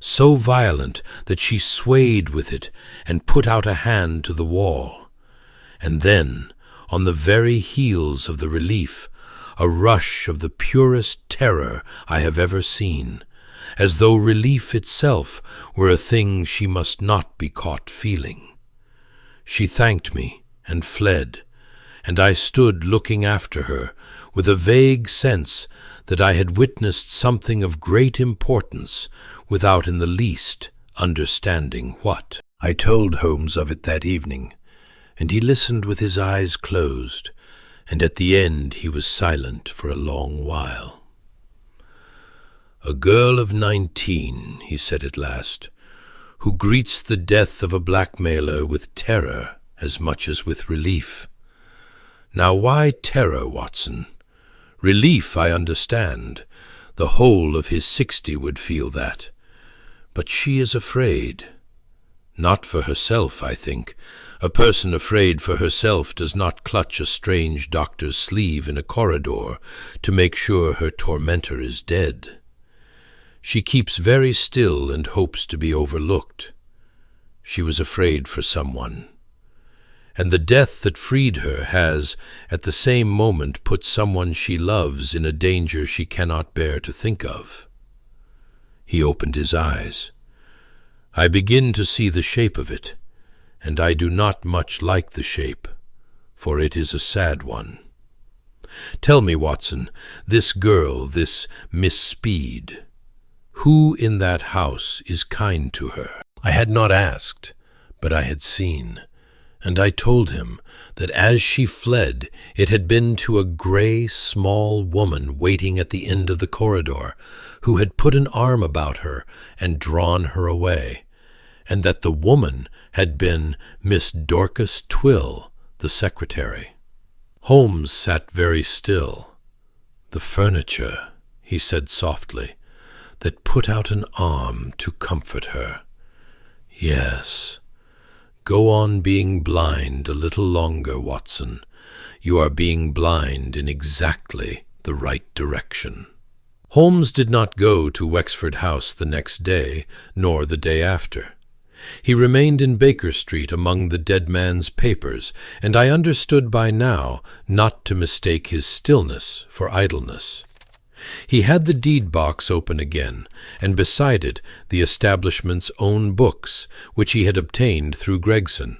so violent that she swayed with it and put out a hand to the wall. And then, on the very heels of the relief, a rush of the purest terror I have ever seen, as though relief itself were a thing she must not be caught feeling. She thanked me and fled, and I stood looking after her with a vague sense that I had witnessed something of great importance without in the least understanding what. I told Holmes of it that evening, and he listened with his eyes closed, and at the end he was silent for a long while. "A girl of 19, he said at last, who greets the death of a blackmailer with terror as much as with relief. Now why terror, Watson? Relief I understand. The whole of his 60 would feel that. But she is afraid. Not for herself, I think. A person afraid for herself does not clutch a strange doctor's sleeve in a corridor to make sure her tormentor is dead. She keeps very still and hopes to be overlooked. She was afraid for someone. And the death that freed her has, at the same moment, put someone she loves in a danger she cannot bear to think of." He opened his eyes. "I begin to see the shape of it, and I do not much like the shape, for it is a sad one. Tell me, Watson, this girl, this Miss Speed, who in that house is kind to her?" I had not asked, but I had seen, and I told him that as she fled it had been to a gray, small woman waiting at the end of the corridor, who had put an arm about her and drawn her away, and that the woman had been Miss Dorcas Twill, the secretary. Holmes sat very still. "The furniture," he said softly, "that put out an arm to comfort her. Yes. Go on being blind a little longer, Watson. You are being blind in exactly the right direction." Holmes did not go to Wexford House the next day, nor the day after. He remained in Baker Street among the dead man's papers, and I understood by now not to mistake his stillness for idleness. He had the deed box open again, and beside it the establishment's own books, which he had obtained through Gregson.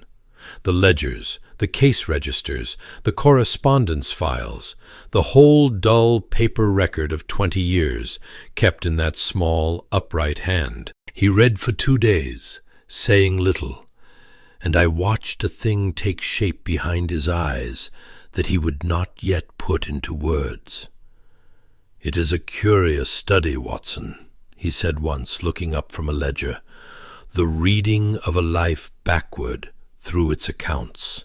The ledgers, the case registers, the correspondence files, the whole dull paper record of 20 years, kept in that small, upright hand. He read for 2 days, saying little, and I watched a thing take shape behind his eyes that he would not yet put into words. "It is a curious study, Watson," he said once, looking up from a ledger, "the reading of a life backward through its accounts.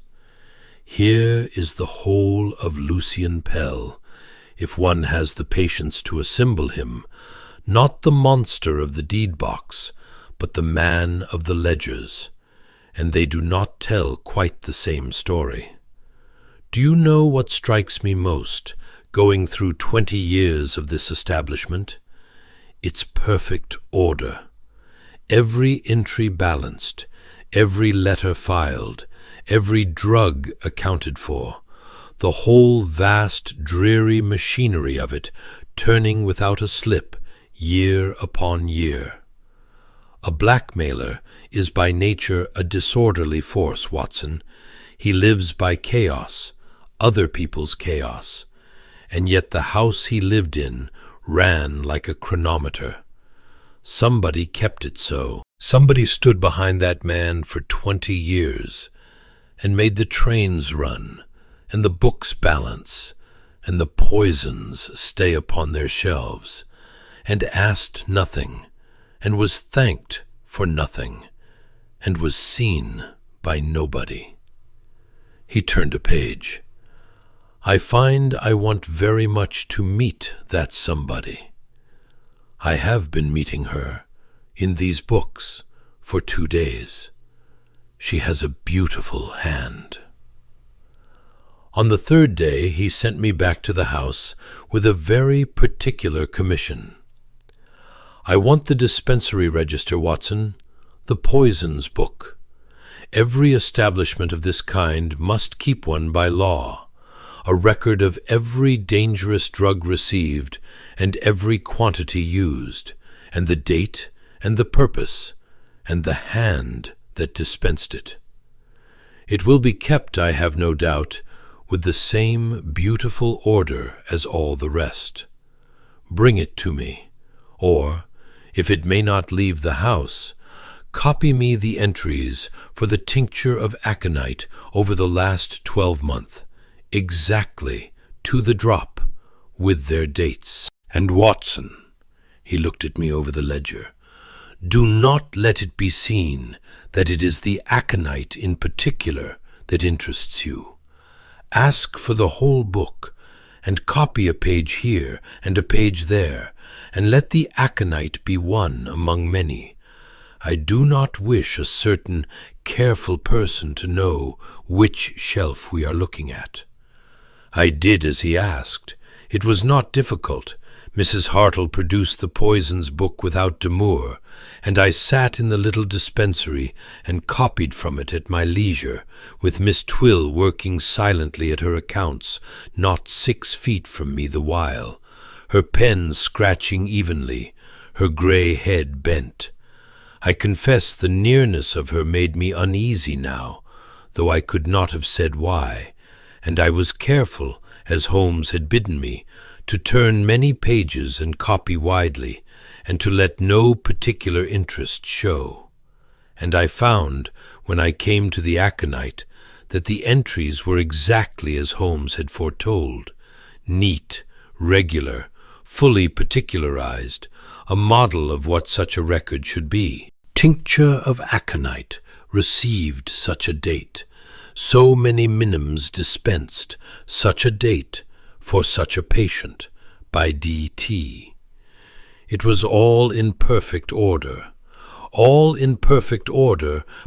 Here is the whole of Lucian Pell, if one has the patience to assemble him, not the monster of the deed box, but the man of the ledgers, and they do not tell quite the same story. Do you know what strikes me most, going through 20 years of this establishment? Its perfect order. Every entry balanced, every letter filed, every drug accounted for, the whole vast, dreary machinery of it turning without a slip, year upon year. A blackmailer is by nature a disorderly force, Watson. He lives by chaos, other people's chaos, and yet the house he lived in ran like a chronometer. Somebody kept it so. Somebody stood behind that man for 20 years and made the trains run, and the books balance, and the poisons stay upon their shelves, and asked nothing, and was thanked for nothing, and was seen by nobody. He turned a page. I find I want very much to meet that somebody. I have been meeting her in these books for 2 days. She has a beautiful hand. On the 3rd day he sent me back to the house with a very particular commission. I want the dispensary register, Watson, the poisons book. Every establishment of this kind must keep one by law. a record of every dangerous drug received and every quantity used, and the date and the purpose and the hand that dispensed it. It will be kept, I have no doubt, with the same beautiful order as all the rest. Bring it to me, or, if it may not leave the house, copy me the entries for the tincture of aconite over the last 12-month, exactly to the drop, with their dates. And Watson, he looked at me over the ledger, do not let it be seen that it is the aconite in particular that interests you. Ask for the whole book, and copy a page here and a page there, and let the aconite be one among many. I do not wish a certain careful person to know which shelf we are looking at. I did as he asked. It was not difficult. Mrs. Hartwell produced the poisons book without demur, and I sat in the little dispensary and copied from it at my leisure, with Miss Twill working silently at her accounts, not 6 feet from me the while, her pen scratching evenly, her grey head bent. I confess the nearness of her made me uneasy now, though I could not have said why, and I was careful, as Holmes had bidden me, to turn many pages and copy widely, and to let no particular interest show. And I found, when I came to the aconite, that the entries were exactly as Holmes had foretold, neat, regular, fully particularized, a model of what such a record should be. Tincture of aconite, received such a date, so many minims dispensed, such a date, for such a patient, by D.T. It was all in perfect order,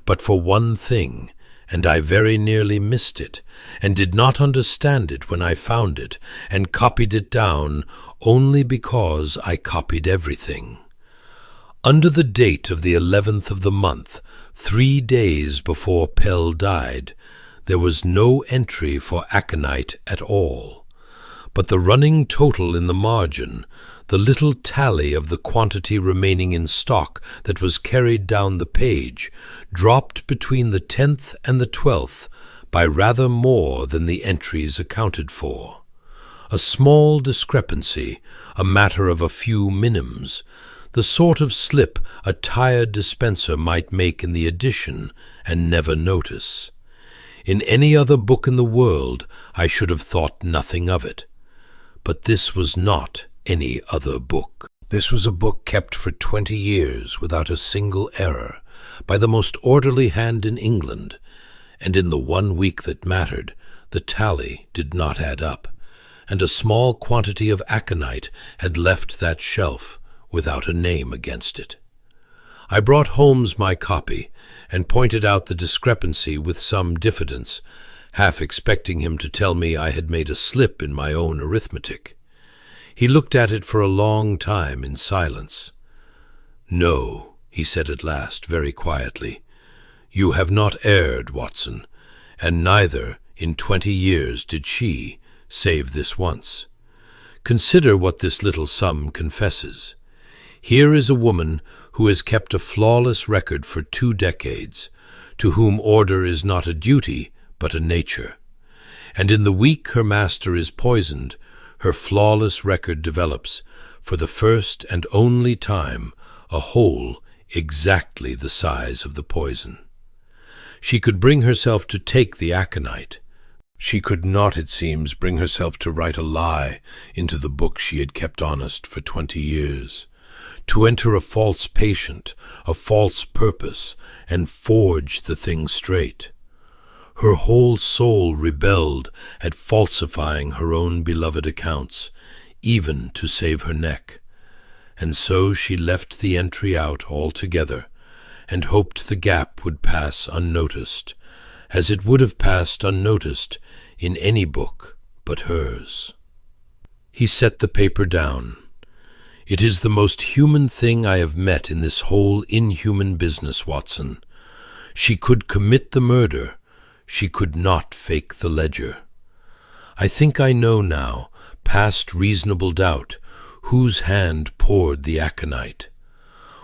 but for one thing, and I very nearly missed it, and did not understand it when I found it, and copied it down only because I copied everything. Under the date of the 11th of the month, 3 days before Pell died, there was no entry for aconite at all. But the running total in the margin, the little tally of the quantity remaining in stock that was carried down the page, dropped between the 10th and the 12th by rather more than the entries accounted for. A small discrepancy, a matter of a few minims, the sort of slip a tired dispenser might make in the addition and never notice. In any other book in the world I should have thought nothing of it. But this was not any other book. This was a book kept for 20 years without a single error, by the most orderly hand in England, and in the 1 week that mattered, the tally did not add up, and a small quantity of aconite had left that shelf without a name against it. I brought Holmes my copy, and pointed out the discrepancy with some diffidence, half expecting him to tell me I had made a slip in my own arithmetic. He looked at it for a long time in silence. "No," he said at last, very quietly, "you have not erred, Watson, and neither in 20 years did she, save this once. Consider what this little sum confesses. Here is a woman who has kept a flawless record for 2 decades, to whom order is not a duty, but a nature. And in the week her master is poisoned, her flawless record develops, for the first and only time, a hole exactly the size of the poison. She could bring herself to take the aconite. She could not, it seems, bring herself to write a lie into the book she had kept honest for 20 years, to enter a false patient, a false purpose, and forge the thing straight. Her whole soul rebelled at falsifying her own beloved accounts, even to save her neck, and so she left the entry out altogether, and hoped the gap would pass unnoticed, as it would have passed unnoticed in any book but hers. He set the paper down. "It is the most human thing I have met in this whole inhuman business, Watson. She could commit the murder. She could not fake the ledger. I think I know now, past reasonable doubt, whose hand poured the aconite.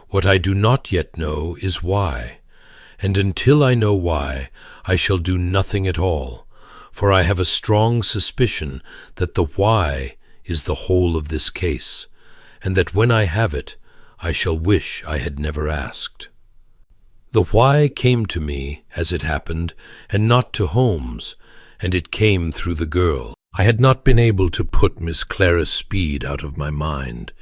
What I do not yet know is why, and until I know why, I shall do nothing at all, for I have a strong suspicion that the why is the whole of this case, and that when I have it, I shall wish I had never asked. The why came to me, as it happened, and not to Holmes, and it came through the girl. I had not been able to put Miss Clara Speed out of my mind.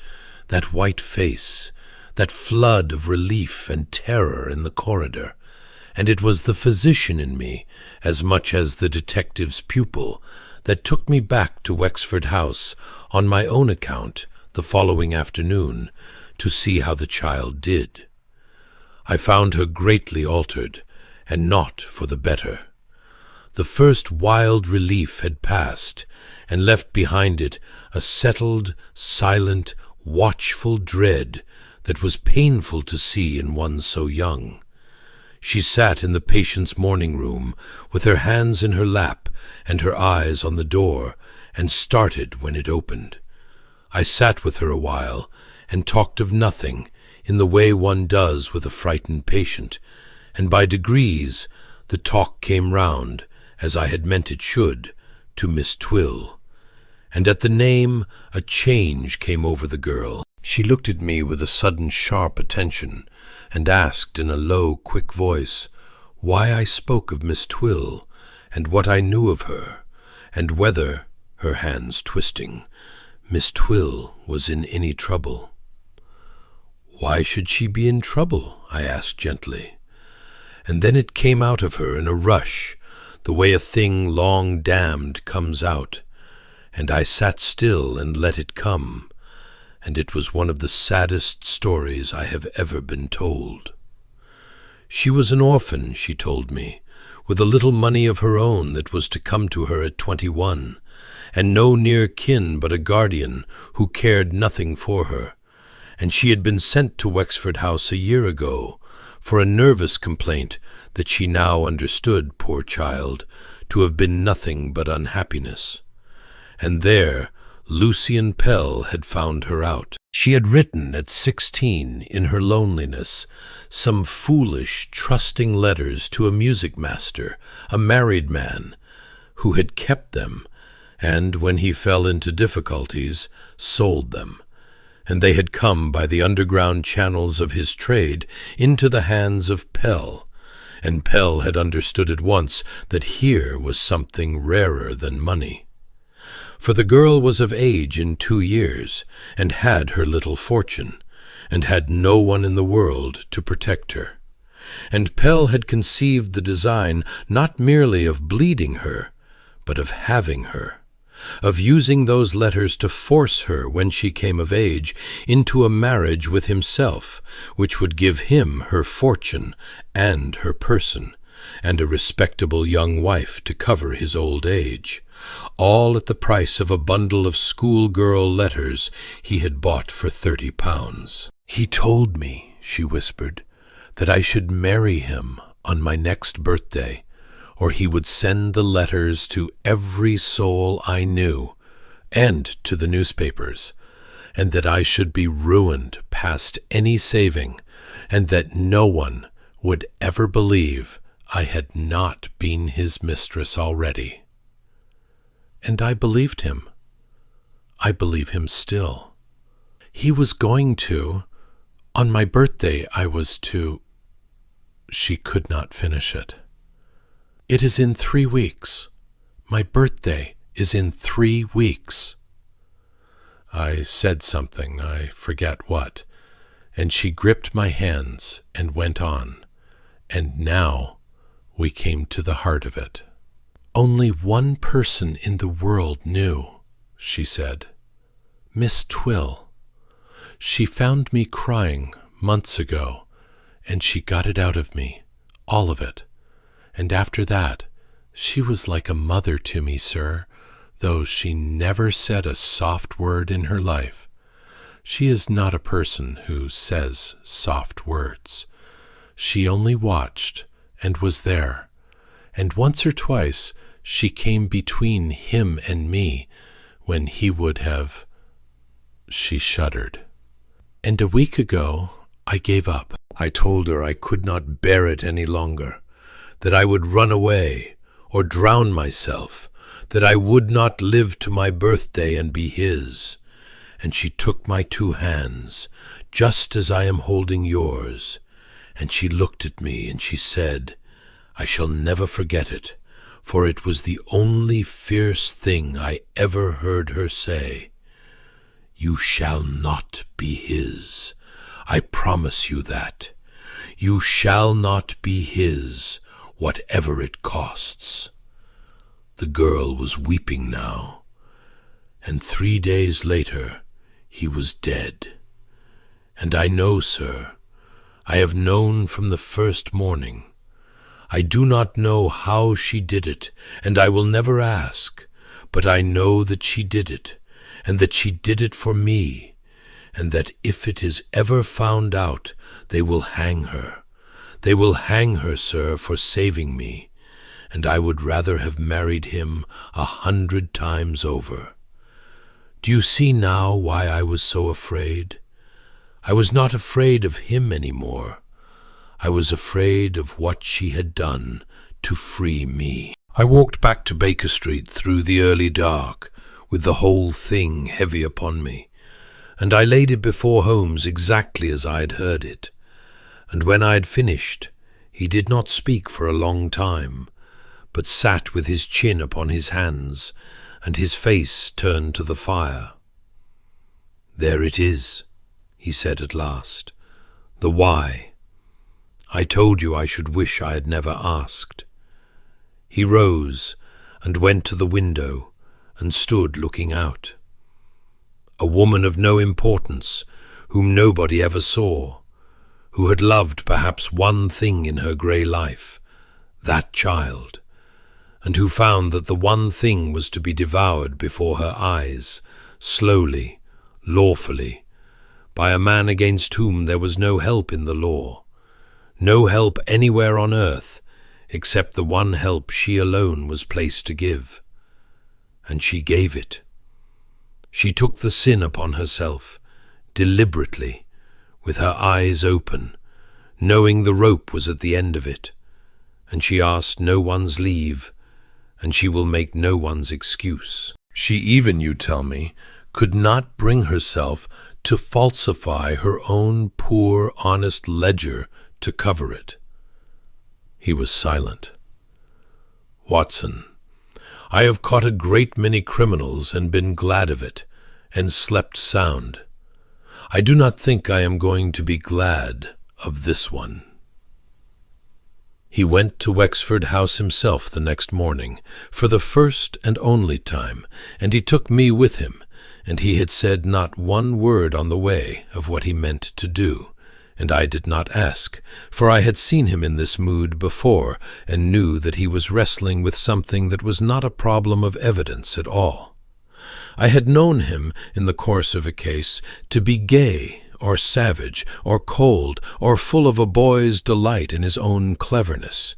That white face, that flood of relief and terror in the corridor, and it was the physician in me, as much as the detective's pupil, that took me back to Wexford House on my own account the following afternoon to see how the child did. I found her greatly altered, and not for the better. The first wild relief had passed, and left behind it a settled, silent, watchful dread that was painful to see in one so young. She sat in the patient's morning room, with her hands in her lap and her eyes on the door, and started when it opened. I sat with her a while, and talked of nothing, in the way one does with a frightened patient, and by degrees the talk came round, as I had meant it should, to Miss Twill. And at the name a change came over the girl. She looked at me with a sudden sharp attention, and asked in a low, quick voice why I spoke of Miss Twill, and what I knew of her, and whether, her hands twisting, Miss Twill was in any trouble. Why should she be in trouble? I asked gently. And then it came out of her in a rush, the way a thing long damned comes out, and I sat still and let it come, and it was one of the saddest stories I have ever been told. She was an orphan, she told me, with a little money of her own that was to come to her at 21, and no near kin but a guardian who cared nothing for her, and she had been sent to Wexford House a year ago for a nervous complaint that she now understood, poor child, to have been nothing but unhappiness. And there Lucian Pell had found her out. She had written at 16, in her loneliness, some foolish, trusting letters to a music master, a married man, who had kept them, and, when he fell into difficulties, sold them, and they had come by the underground channels of his trade into the hands of Pell, and Pell had understood at once that here was something rarer than money. For the girl was of age in 2 years, and had her little fortune, and had no one in the world to protect her. And Pell had conceived the design not merely of bleeding her, but of having her, of using those letters to force her, when she came of age, into a marriage with himself, which would give him her fortune and her person, and a respectable young wife to cover his old age, all at the price of a bundle of schoolgirl letters he had bought for £30. He told me, she whispered, that I should marry him on my next birthday, or he would send the letters to every soul I knew, and to the newspapers, and that I should be ruined past any saving, and that no one would ever believe I had not been his mistress already. And I believed him. I believe him still. He was going to, on my birthday I was to... She could not finish it. It is in 3 weeks. My birthday is in 3 weeks. I said something, I forget what, and she gripped my hands and went on, and now we came to the heart of it. Only one person in the world knew, she said. Miss Twill. She found me crying months ago, and she got it out of me, all of it. And after that, she was like a mother to me, sir, though she never said a soft word in her life. She is not a person who says soft words. She only watched and was there, and once or twice She came between him and me when he would have—" She shuddered. "And a week ago I gave up. I told her I could not bear it any longer, that I would run away or drown myself, that I would not live to my birthday and be his. And she took my 2 hands, just as I am holding yours, and she looked at me and she said, I shall never forget it, for it was the only fierce thing I ever heard her say, 'You shall not be his. I promise you that. You shall not be his, whatever it costs.' The girl was weeping now, and 3 days later he was dead. And I know, sir, I have known from the first morning. I do not know how she did it, and I will never ask, but I know that she did it, and that she did it for me, and that if it is ever found out, they will hang her. They will hang her, sir, for saving me, and I would rather have married him 100 times over. Do you see now why I was so afraid? I was not afraid of him any more. I was afraid of what she had done to free me. I walked back to Baker Street through the early dark, with the whole thing heavy upon me, and I laid it before Holmes exactly as I had heard it. And when I had finished, he did not speak for a long time, but sat with his chin upon his hands, and his face turned to the fire. "There it is," he said at last, "the why. I told you I should wish I had never asked." He rose and went to the window and stood looking out. A woman of no importance, whom nobody ever saw, who had loved perhaps one thing in her grey life, that child, and who found that the one thing was to be devoured before her eyes, slowly, lawfully, by a man against whom there was no help in the law, no help anywhere on earth except the one help she alone was placed to give. And she gave it. She took the sin upon herself, deliberately, with her eyes open, knowing the rope was at the end of it, and she asked no one's leave, and she will make no one's excuse. She even, you tell me, could not bring herself to falsify her own poor, honest ledger to cover it. He was silent. "Watson, I have caught a great many criminals and been glad of it, and slept sound. I do not think I am going to be glad of this one." He went to Wexford House himself the next morning, for the first and only time, and he took me with him, and he had said not one word on the way of what he meant to do, and I did not ask, for I had seen him in this mood before, and knew that he was wrestling with something that was not a problem of evidence at all. I had known him, in the course of a case, to be gay, or savage, or cold, or full of a boy's delight in his own cleverness.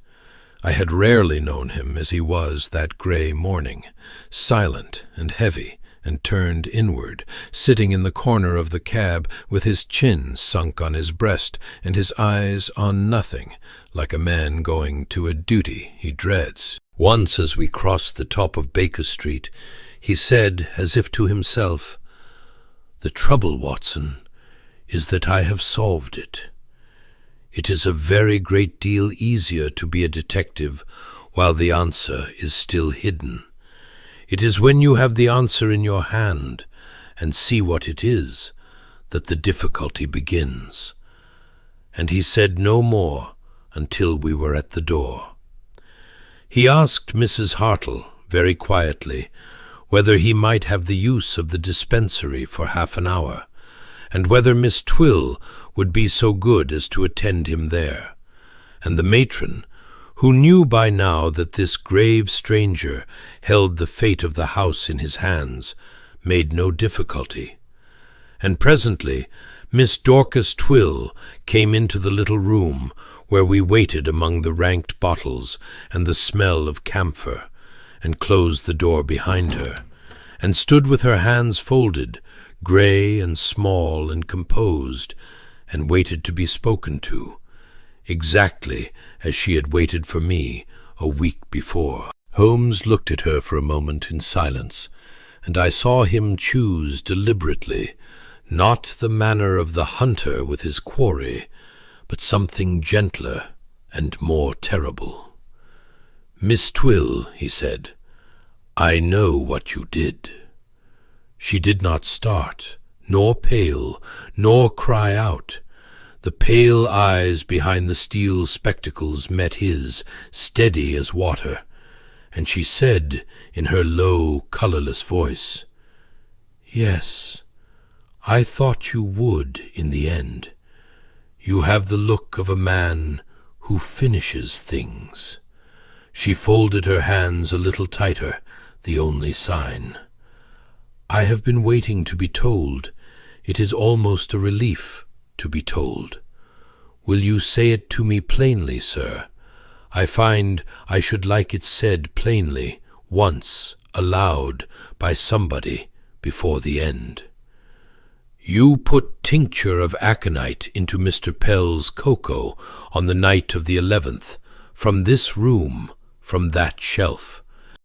I had rarely known him as he was that grey morning, silent and heavy, and turned inward, sitting in the corner of the cab with his chin sunk on his breast and his eyes on nothing, like a man going to a duty he dreads. Once, as we crossed the top of Baker Street, he said, as if to himself, "The trouble, Watson, is that I have solved it. It is a very great deal easier to be a detective while the answer is still hidden. It is when you have the answer in your hand and see what it is that the difficulty begins." And he said no more until we were at the door. He asked Mrs. Hartwell, very quietly, whether he might have the use of the dispensary for half an hour, and whether Miss Twill would be so good as to attend him there. And the matron, who knew by now that this grave stranger held the fate of the house in his hands, made no difficulty. And presently Miss Dorcas Twill came into the little room where we waited among the ranked bottles and the smell of camphor, and closed the door behind her, and stood with her hands folded, grey and small and composed, and waited to be spoken to, exactly as she had waited for me a week before. Holmes looked at her for a moment in silence, and I saw him choose deliberately, not the manner of the hunter with his quarry, but something gentler and more terrible. "Miss Twill," he said, "I know what you did." She did not start, nor pale, nor cry out. The pale eyes behind the steel spectacles met his, steady as water, and she said in her low, colourless voice, "Yes, I thought you would in the end. You have the look of a man who finishes things." She folded her hands a little tighter, the only sign. "I have been waiting to be told. It is almost a relief to be told. Will you say it to me plainly, sir? I find I should like it said plainly, once, aloud, by somebody, before the end." "You put tincture of aconite into Mr. Pell's cocoa on the night of the 11th, from this room, from that shelf.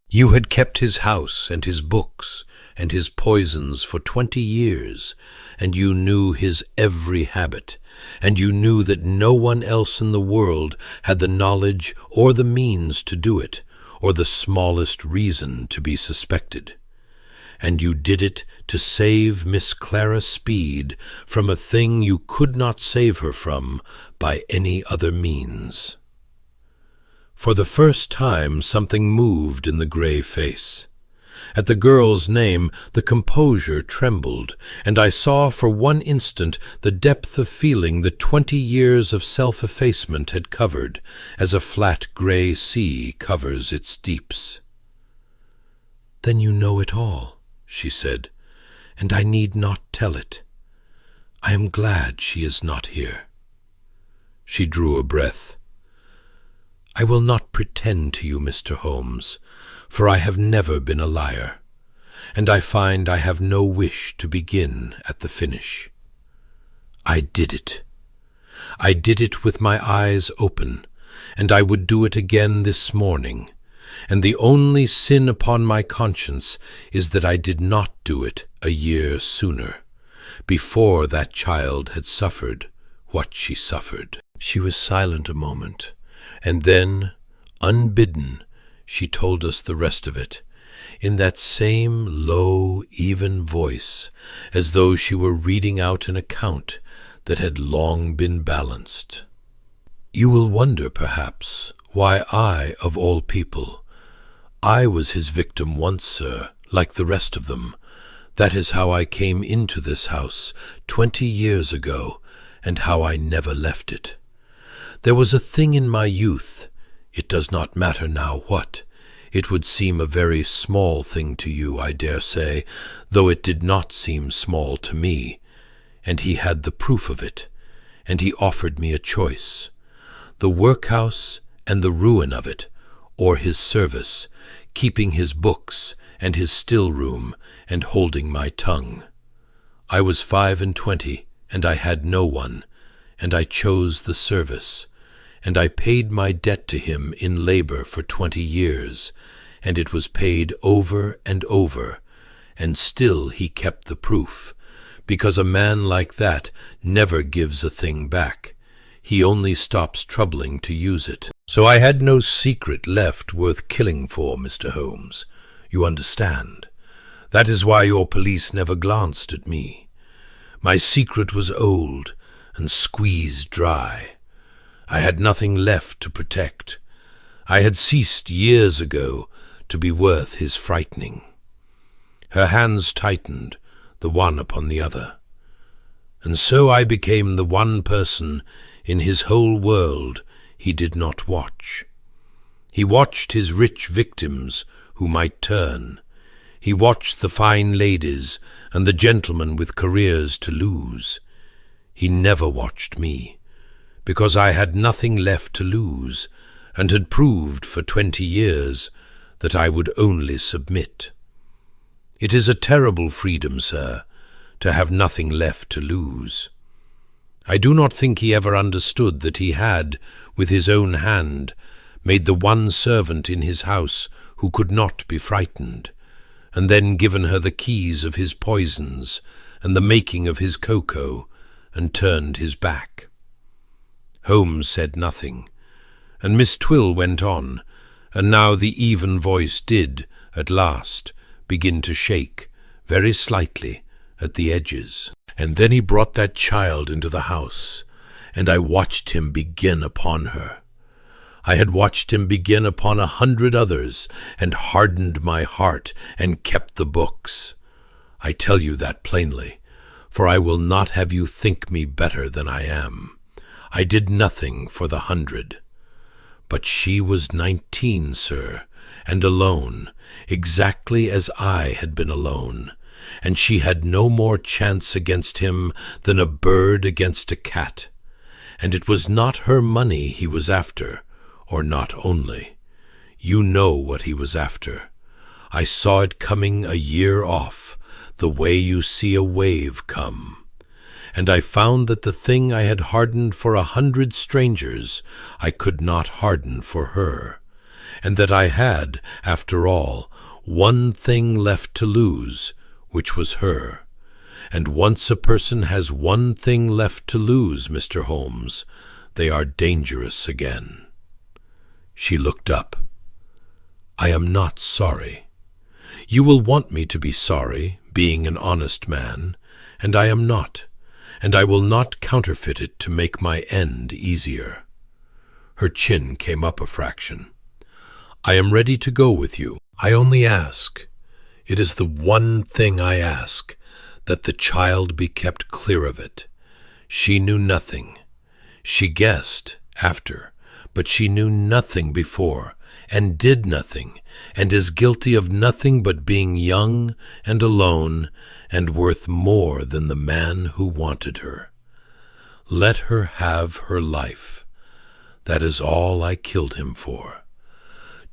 You had kept his house and his books and his poisons for 20 years, and you knew his every habit, and you knew that no one else in the world had the knowledge or the means to do it, or the smallest reason to be suspected. And you did it to save Miss Clara Speed from a thing you could not save her from by any other means." For the first time something moved in the grey face. At the girl's name the composure trembled, and I saw for one instant the depth of feeling that 20 years of self-effacement had covered, as a flat grey sea covers its deeps. "Then you know it all," she said, "and I need not tell it. I am glad she is not here." She drew a breath. "I will not pretend to you, Mr. Holmes, for I have never been a liar, and I find I have no wish to begin at the finish. I did it. I did it with my eyes open, and I would do it again this morning, and the only sin upon my conscience is that I did not do it a year sooner, before that child had suffered what she suffered." She was silent a moment, and then, unbidden, she told us the rest of it, in that same low, even voice, as though she were reading out an account that had long been balanced. "You will wonder, perhaps, why I, of all people, I was his victim once, sir, like the rest of them. That is how I came into this house 20 years ago, and how I never left it. There was a thing in my youth, it does not matter now what. It would seem a very small thing to you, I dare say, though it did not seem small to me, and he had the proof of it, and he offered me a choice, the workhouse and the ruin of it, or his service, keeping his books and his still room, and holding my tongue. I was 25, and I had no one, and I chose the service, and I paid my debt to him in labor for 20 years, and it was paid over and over, and still he kept the proof, because a man like that never gives a thing back. He only stops troubling to use it. So I had no secret left worth killing for, Mr. Holmes. You understand? That is why your police never glanced at me. My secret was old and squeezed dry. I had nothing left to protect. I had ceased years ago to be worth his frightening." Her hands tightened, the one upon the other. "And so I became the one person in his whole world he did not watch. He watched his rich victims who might turn. He watched the fine ladies and the gentlemen with careers to lose. He never watched me, because I had nothing left to lose, and had proved for 20 years that I would only submit. It is a terrible freedom, sir, to have nothing left to lose. I do not think he ever understood that he had, with his own hand, made the one servant in his house who could not be frightened, and then given her the keys of his poisons and the making of his cocoa, and turned his back. Holmes said nothing, and Miss Twill went on, and now the even voice did, at last, begin to shake, very slightly, at the edges. And then he brought that child into the house, and I watched him begin upon her. I had watched him begin upon 100 others, and hardened my heart, and kept the books. I tell you that plainly, for I will not have you think me better than I am. I did nothing for the 100. But she was 19, sir, and alone, exactly as I had been alone, and she had no more chance against him than a bird against a cat. And it was not her money he was after, or not only. You know what he was after. I saw it coming a year off, the way you see a wave come. And I found that the thing I had hardened for 100 strangers, I could not harden for her, and that I had, after all, one thing left to lose, which was her. And once a person has one thing left to lose, Mr. Holmes, they are dangerous again. She looked up. I am not sorry. You will want me to be sorry, being an honest man, and I am not, and I will not counterfeit it to make my end easier. Her chin came up a fraction. I am ready to go with you. I only ask, it is the one thing I ask, that the child be kept clear of it. She knew nothing. She guessed after, but she knew nothing before, and did nothing, and is guilty of nothing but being young and alone, and worth more than the man who wanted her. Let her have her life. That is all I killed him for.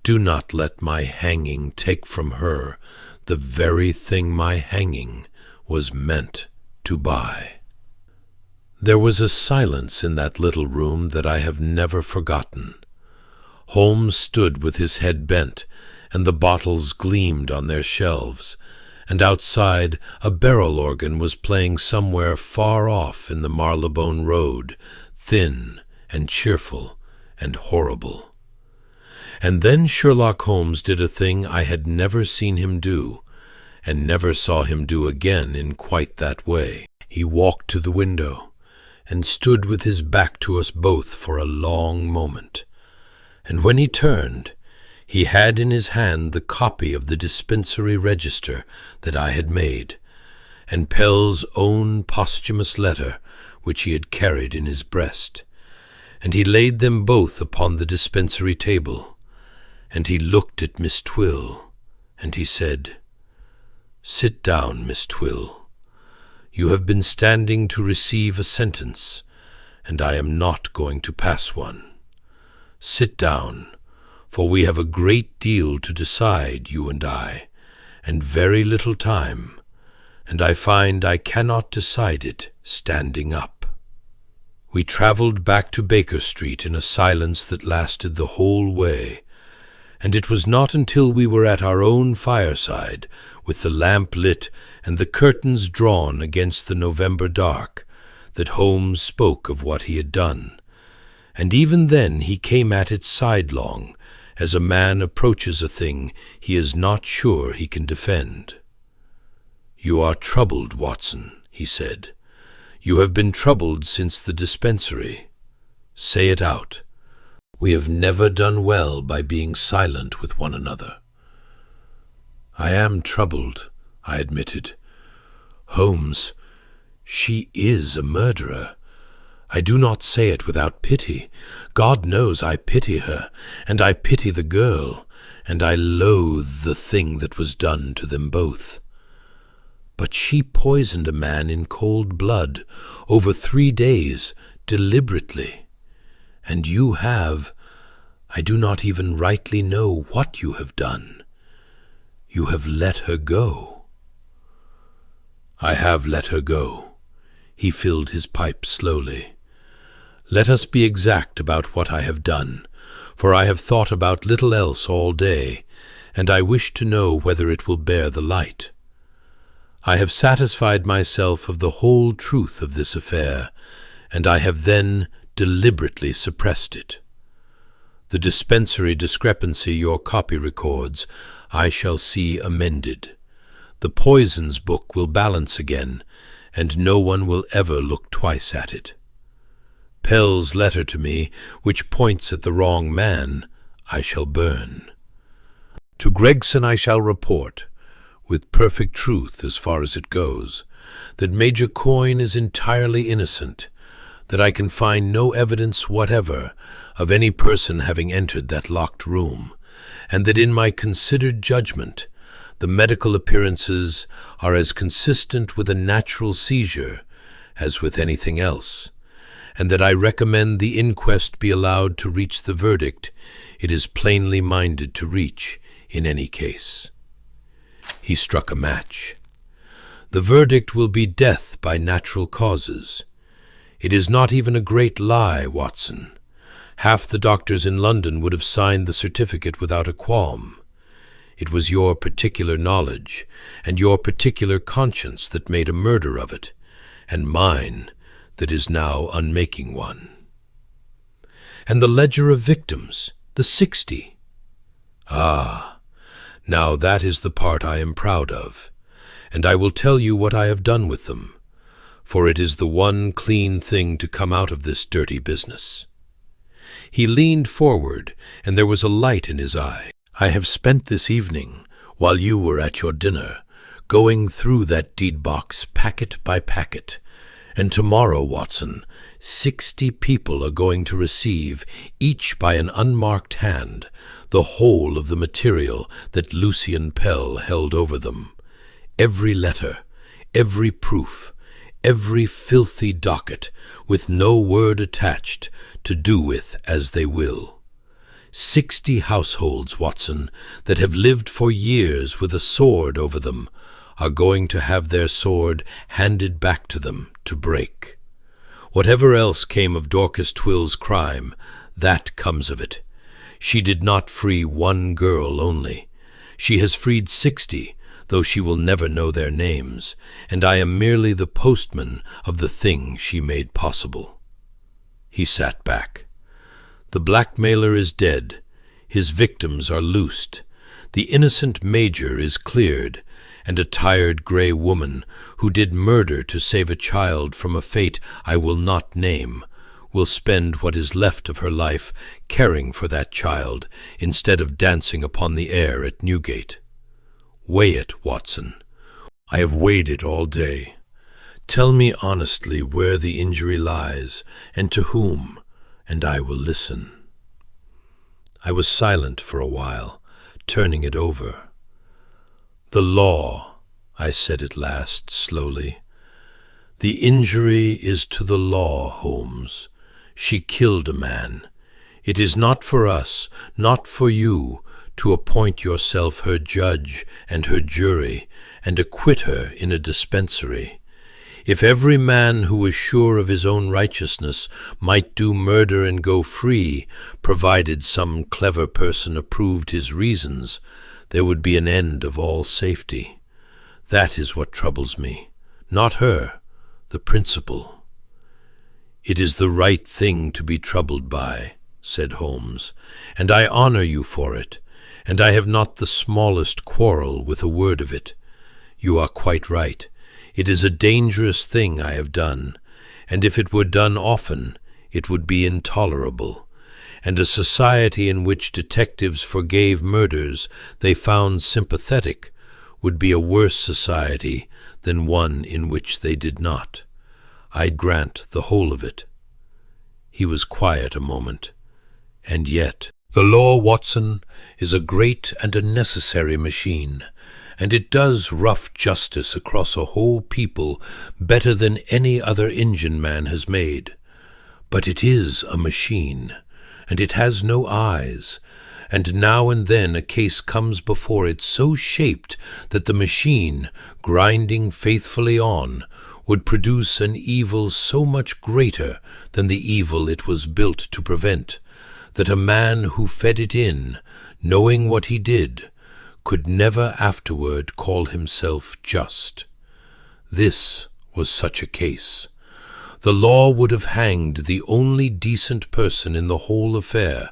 Do not let my hanging take from her the very thing my hanging was meant to buy. There was a silence in that little room that I have never forgotten. Holmes stood with his head bent, and the bottles gleamed on their shelves, and outside a barrel organ was playing somewhere far off in the Marylebone road, thin and cheerful and horrible. And then Sherlock Holmes did a thing I had never seen him do, and never saw him do again in quite that way. He walked to the window, and stood with his back to us both for a long moment. And when he turned, he had in his hand the copy of the dispensary register that I had made, and Pell's own posthumous letter, which he had carried in his breast. And he laid them both upon the dispensary table, and he looked at Miss Twill, and he said, Sit down, Miss Twill. You have been standing to receive a sentence, and I am not going to pass one. Sit down, for we have a great deal to decide, you and I, and very little time, and I find I cannot decide it standing up. We travelled back to Baker Street in a silence that lasted the whole way, and it was not until we were at our own fireside, with the lamp lit and the curtains drawn against the November dark, that Holmes spoke of what he had done. And even then he came at it sidelong, as a man approaches a thing he is not sure he can defend. You are troubled, Watson, he said. You have been troubled since the dispensary. Say it out. We have never done well by being silent with one another. I am troubled, I admitted. Holmes, she is a murderer. I do not say it without pity. God knows I pity her, and I pity the girl, and I loathe the thing that was done to them both. But she poisoned a man in cold blood, over 3 days, deliberately. And you have, I do not even rightly know what you have done. You have let her go." "I have let her go." He filled his pipe slowly. "Let us be exact about what I have done, for I have thought about little else all day, and I wish to know whether it will bear the light. I have satisfied myself of the whole truth of this affair, and I have then deliberately suppressed it. The dispensary discrepancy your copy records, I shall see amended. The poisons book will balance again, and no one will ever look twice at it. Pell's letter to me, which points at the wrong man, I shall burn. To Gregson I shall report, with perfect truth as far as it goes, that Major Coyne is entirely innocent, that I can find no evidence whatever of any person having entered that locked room, and that in my considered judgment the medical appearances are as consistent with a natural seizure as with anything else, and that I recommend the inquest be allowed to reach the verdict it is plainly minded to reach in any case." He struck a match. "The verdict will be death by natural causes. It is not even a great lie, Watson. Half the doctors in London would have signed the certificate without a qualm. It was your particular knowledge and your particular conscience that made a murder of it, and mine that is now unmaking one." "And the ledger of victims, the 60. "Ah, now that is the part I am proud of, and I will tell you what I have done with them, for it is the one clean thing to come out of this dirty business." He leaned forward, and there was a light in his eye. "I have spent this evening, while you were at your dinner, going through that deed box packet by packet, and tomorrow, Watson, 60 people are going to receive, each by an unmarked hand, the whole of the material that Lucian Pell held over them. Every letter, every proof, every filthy docket, with no word attached, to do with as they will. 60 households, Watson, that have lived for years with a sword over them, are going to have their sword handed back to them to break. Whatever else came of Dorcas Twill's crime, that comes of it. She did not free one girl only. She has freed 60, though she will never know their names, and I am merely the postman of the thing she made possible." He sat back. "The blackmailer is dead. His victims are loosed. The innocent major is cleared, and a tired grey woman, who did murder to save a child from a fate I will not name, will spend what is left of her life caring for that child instead of dancing upon the air at Newgate. Weigh it, Watson. I have weighed it all day. Tell me honestly where the injury lies, and to whom, and I will listen." I was silent for a while, turning it over. "The law," I said at last, slowly. "The injury is to the law, Holmes. She killed a man. It is not for us, not for you, to appoint yourself her judge and her jury, and acquit her in a dispensary. If every man who was sure of his own righteousness might do murder and go free, provided some clever person approved his reasons, there would be an end of all safety. That is what troubles me, not her, the principle." "It is the right thing to be troubled by," said Holmes, "and I honor you for it, and I have not the smallest quarrel with a word of it. You are quite right. It is a dangerous thing I have done, and if it were done often, it would be intolerable, and a society in which detectives forgave murders they found sympathetic would be a worse society than one in which they did not. I grant the whole of it." He was quiet a moment. "And yet, the law, Watson, is a great and a necessary machine, and it does rough justice across a whole people better than any other engine man has made. But it is a machine, and it has no eyes, and now and then a case comes before it so shaped that the machine, grinding faithfully on, would produce an evil so much greater than the evil it was built to prevent, that a man who fed it in, knowing what he did, could never afterward call himself just. This was such a case. The law would have hanged the only decent person in the whole affair,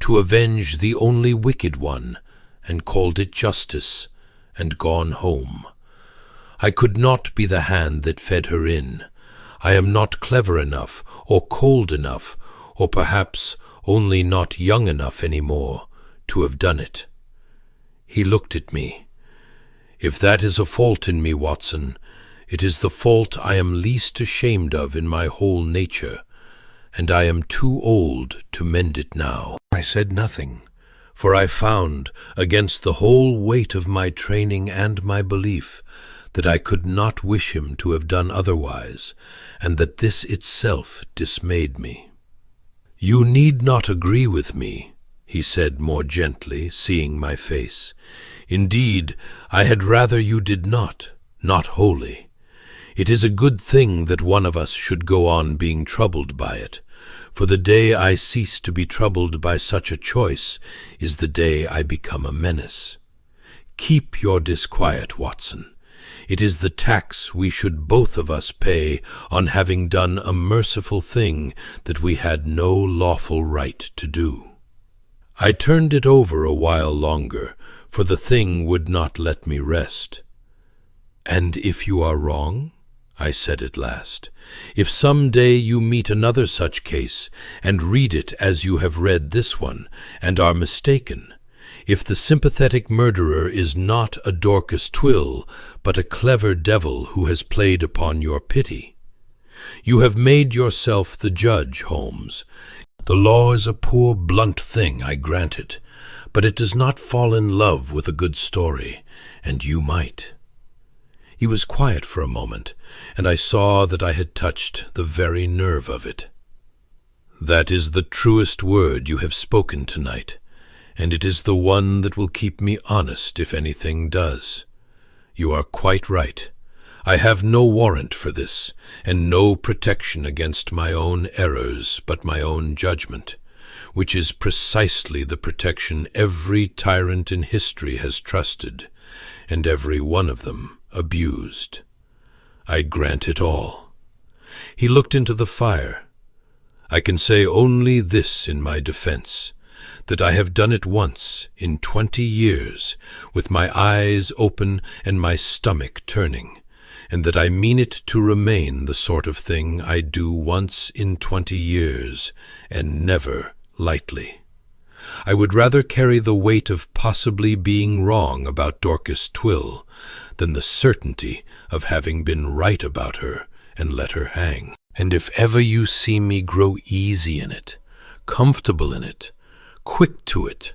to avenge the only wicked one, and called it justice, and gone home. I could not be the hand that fed her in. I am not clever enough, or cold enough, or perhaps only not young enough any more, to have done it. He looked at me. If that is a fault in me, Watson, it is the fault I am least ashamed of in my whole nature, and I am too old to mend it now. I said nothing, for I found, against the whole weight of my training and my belief, that I could not wish him to have done otherwise, and that this itself dismayed me. "You need not agree with me," he said more gently, seeing my face. "Indeed, I had rather you did not wholly. It is a good thing that one of us should go on being troubled by it, for the day I cease to be troubled by such a choice is the day I become a menace. Keep your disquiet, Watson. It is the tax we should both of us pay on having done a merciful thing that we had no lawful right to do." I turned it over a while longer, for the thing would not let me rest. "And if you are wrong?" I said at last. "If some day you meet another such case, and read it as you have read this one, and are mistaken, if the sympathetic murderer is not a Dorcas Twill, but a clever devil who has played upon your pity. You have made yourself the judge, Holmes. The law is a poor, blunt thing, I grant it, but it does not fall in love with a good story, and you might." He was quiet for a moment, and I saw that I had touched the very nerve of it. "That is the truest word you have spoken tonight, and it is the one that will keep me honest if anything does. You are quite right. I have no warrant for this, and no protection against my own errors but my own judgment, which is precisely the protection every tyrant in history has trusted, and every one of them abused. I grant it all." He looked into the fire. "I can say only this in my defense, that I have done it once in 20 years, with my eyes open and my stomach turning, and that I mean it to remain the sort of thing I do once in 20 years, and never lightly. I would rather carry the weight of possibly being wrong about Dorcas Twill than the certainty of having been right about her and let her hang. And if ever you see me grow easy in it, comfortable in it, quick to it,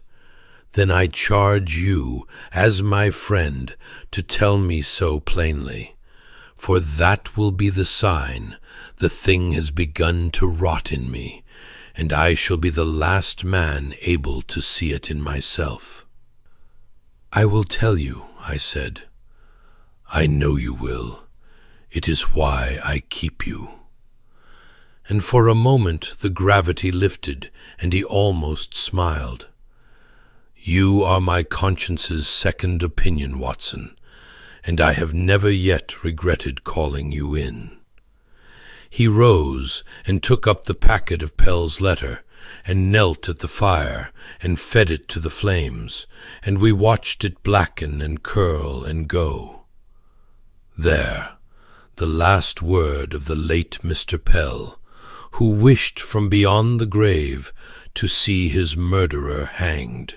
then I charge you, as my friend, to tell me so plainly, for that will be the sign the thing has begun to rot in me, and I shall be the last man able to see it in myself." "I will tell you," I said. "I know you will. It is why I keep you." And for a moment the gravity lifted, and he almost smiled. "You are my conscience's second opinion, Watson, and I have never yet regretted calling you in." He rose and took up the packet of Pell's letter, and knelt at the fire, and fed it to the flames, and we watched it blacken and curl and go. There, the last word of the late Mr. Pell, who wished from beyond the grave to see his murderer hanged.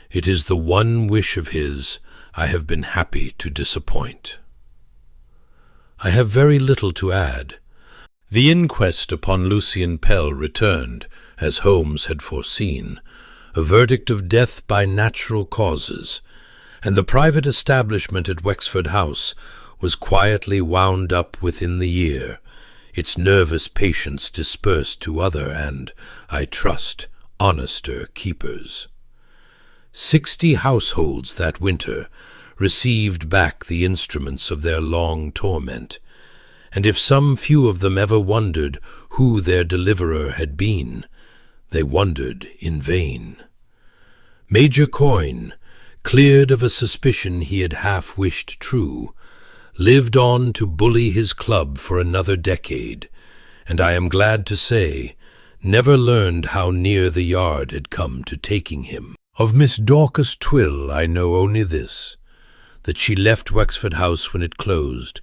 It is the one wish of his I have been happy to disappoint. I have very little to add. The inquest upon Lucian Pell returned, as Holmes had foreseen, a verdict of death by natural causes, and the private establishment at Wexford House was quietly wound up within the year, its nervous patients dispersed to other and, I trust, honester keepers. 60 households that winter received back the instruments of their long torment, and if some few of them ever wondered who their deliverer had been, they wondered in vain. Major Coyne, cleared of a suspicion he had half wished true, lived on to bully his club for another decade, and I am glad to say, never learned how near the Yard had come to taking him. Of Miss Dorcas Twill I know only this, that she left Wexford House when it closed,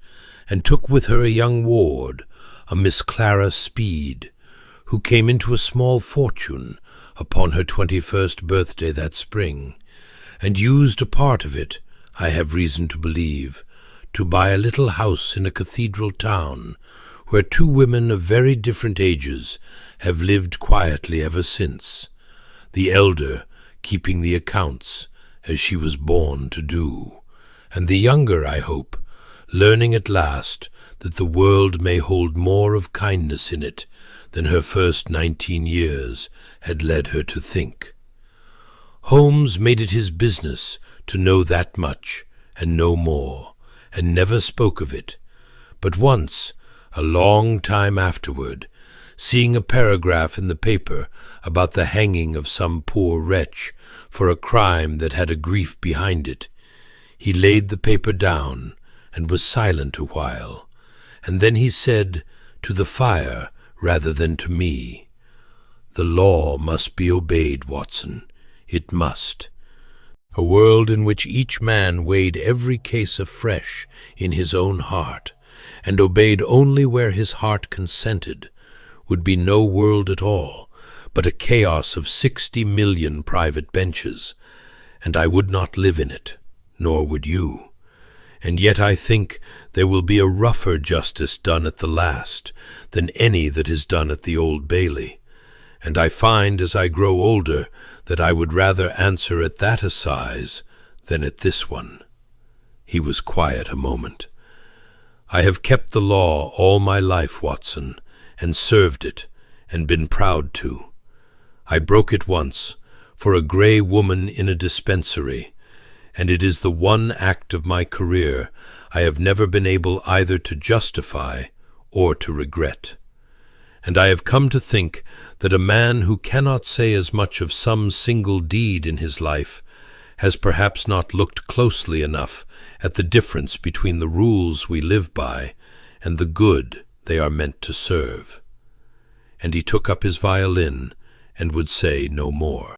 and took with her a young ward, a Miss Clara Speed, who came into a small fortune upon her 21st birthday that spring, and used a part of it, I have reason to believe, to buy a little house in a cathedral town, where 2 women of very different ages have lived quietly ever since, the elder keeping the accounts, as she was born to do, and the younger, I hope, learning at last that the world may hold more of kindness in it than her first 19 years had led her to think. Holmes made it his business to know that much and no more, and never spoke of it, but once, a long time afterward, seeing a paragraph in the paper about the hanging of some poor wretch for a crime that had a grief behind it, he laid the paper down and was silent a while, and then he said, to the fire rather than to me, "The law must be obeyed, Watson. It must." A world in which each man weighed every case afresh in his own heart, and obeyed only where his heart consented, would be no world at all, but a chaos of 60 million private benches, and I would not live in it, nor would you. And yet I think there will be a rougher justice done at the last than any that is done at the Old Bailey, and I find as I grow older that I would rather answer at that assize than at this one. He was quiet a moment. I have kept the law all my life, Watson, and served it, and been proud to. I broke it once, for a grey woman in a dispensary, and it is the one act of my career I have never been able either to justify or to regret. And I have come to think that a man who cannot say as much of some single deed in his life has perhaps not looked closely enough at the difference between the rules we live by and the good they are meant to serve. And he took up his violin and would say no more.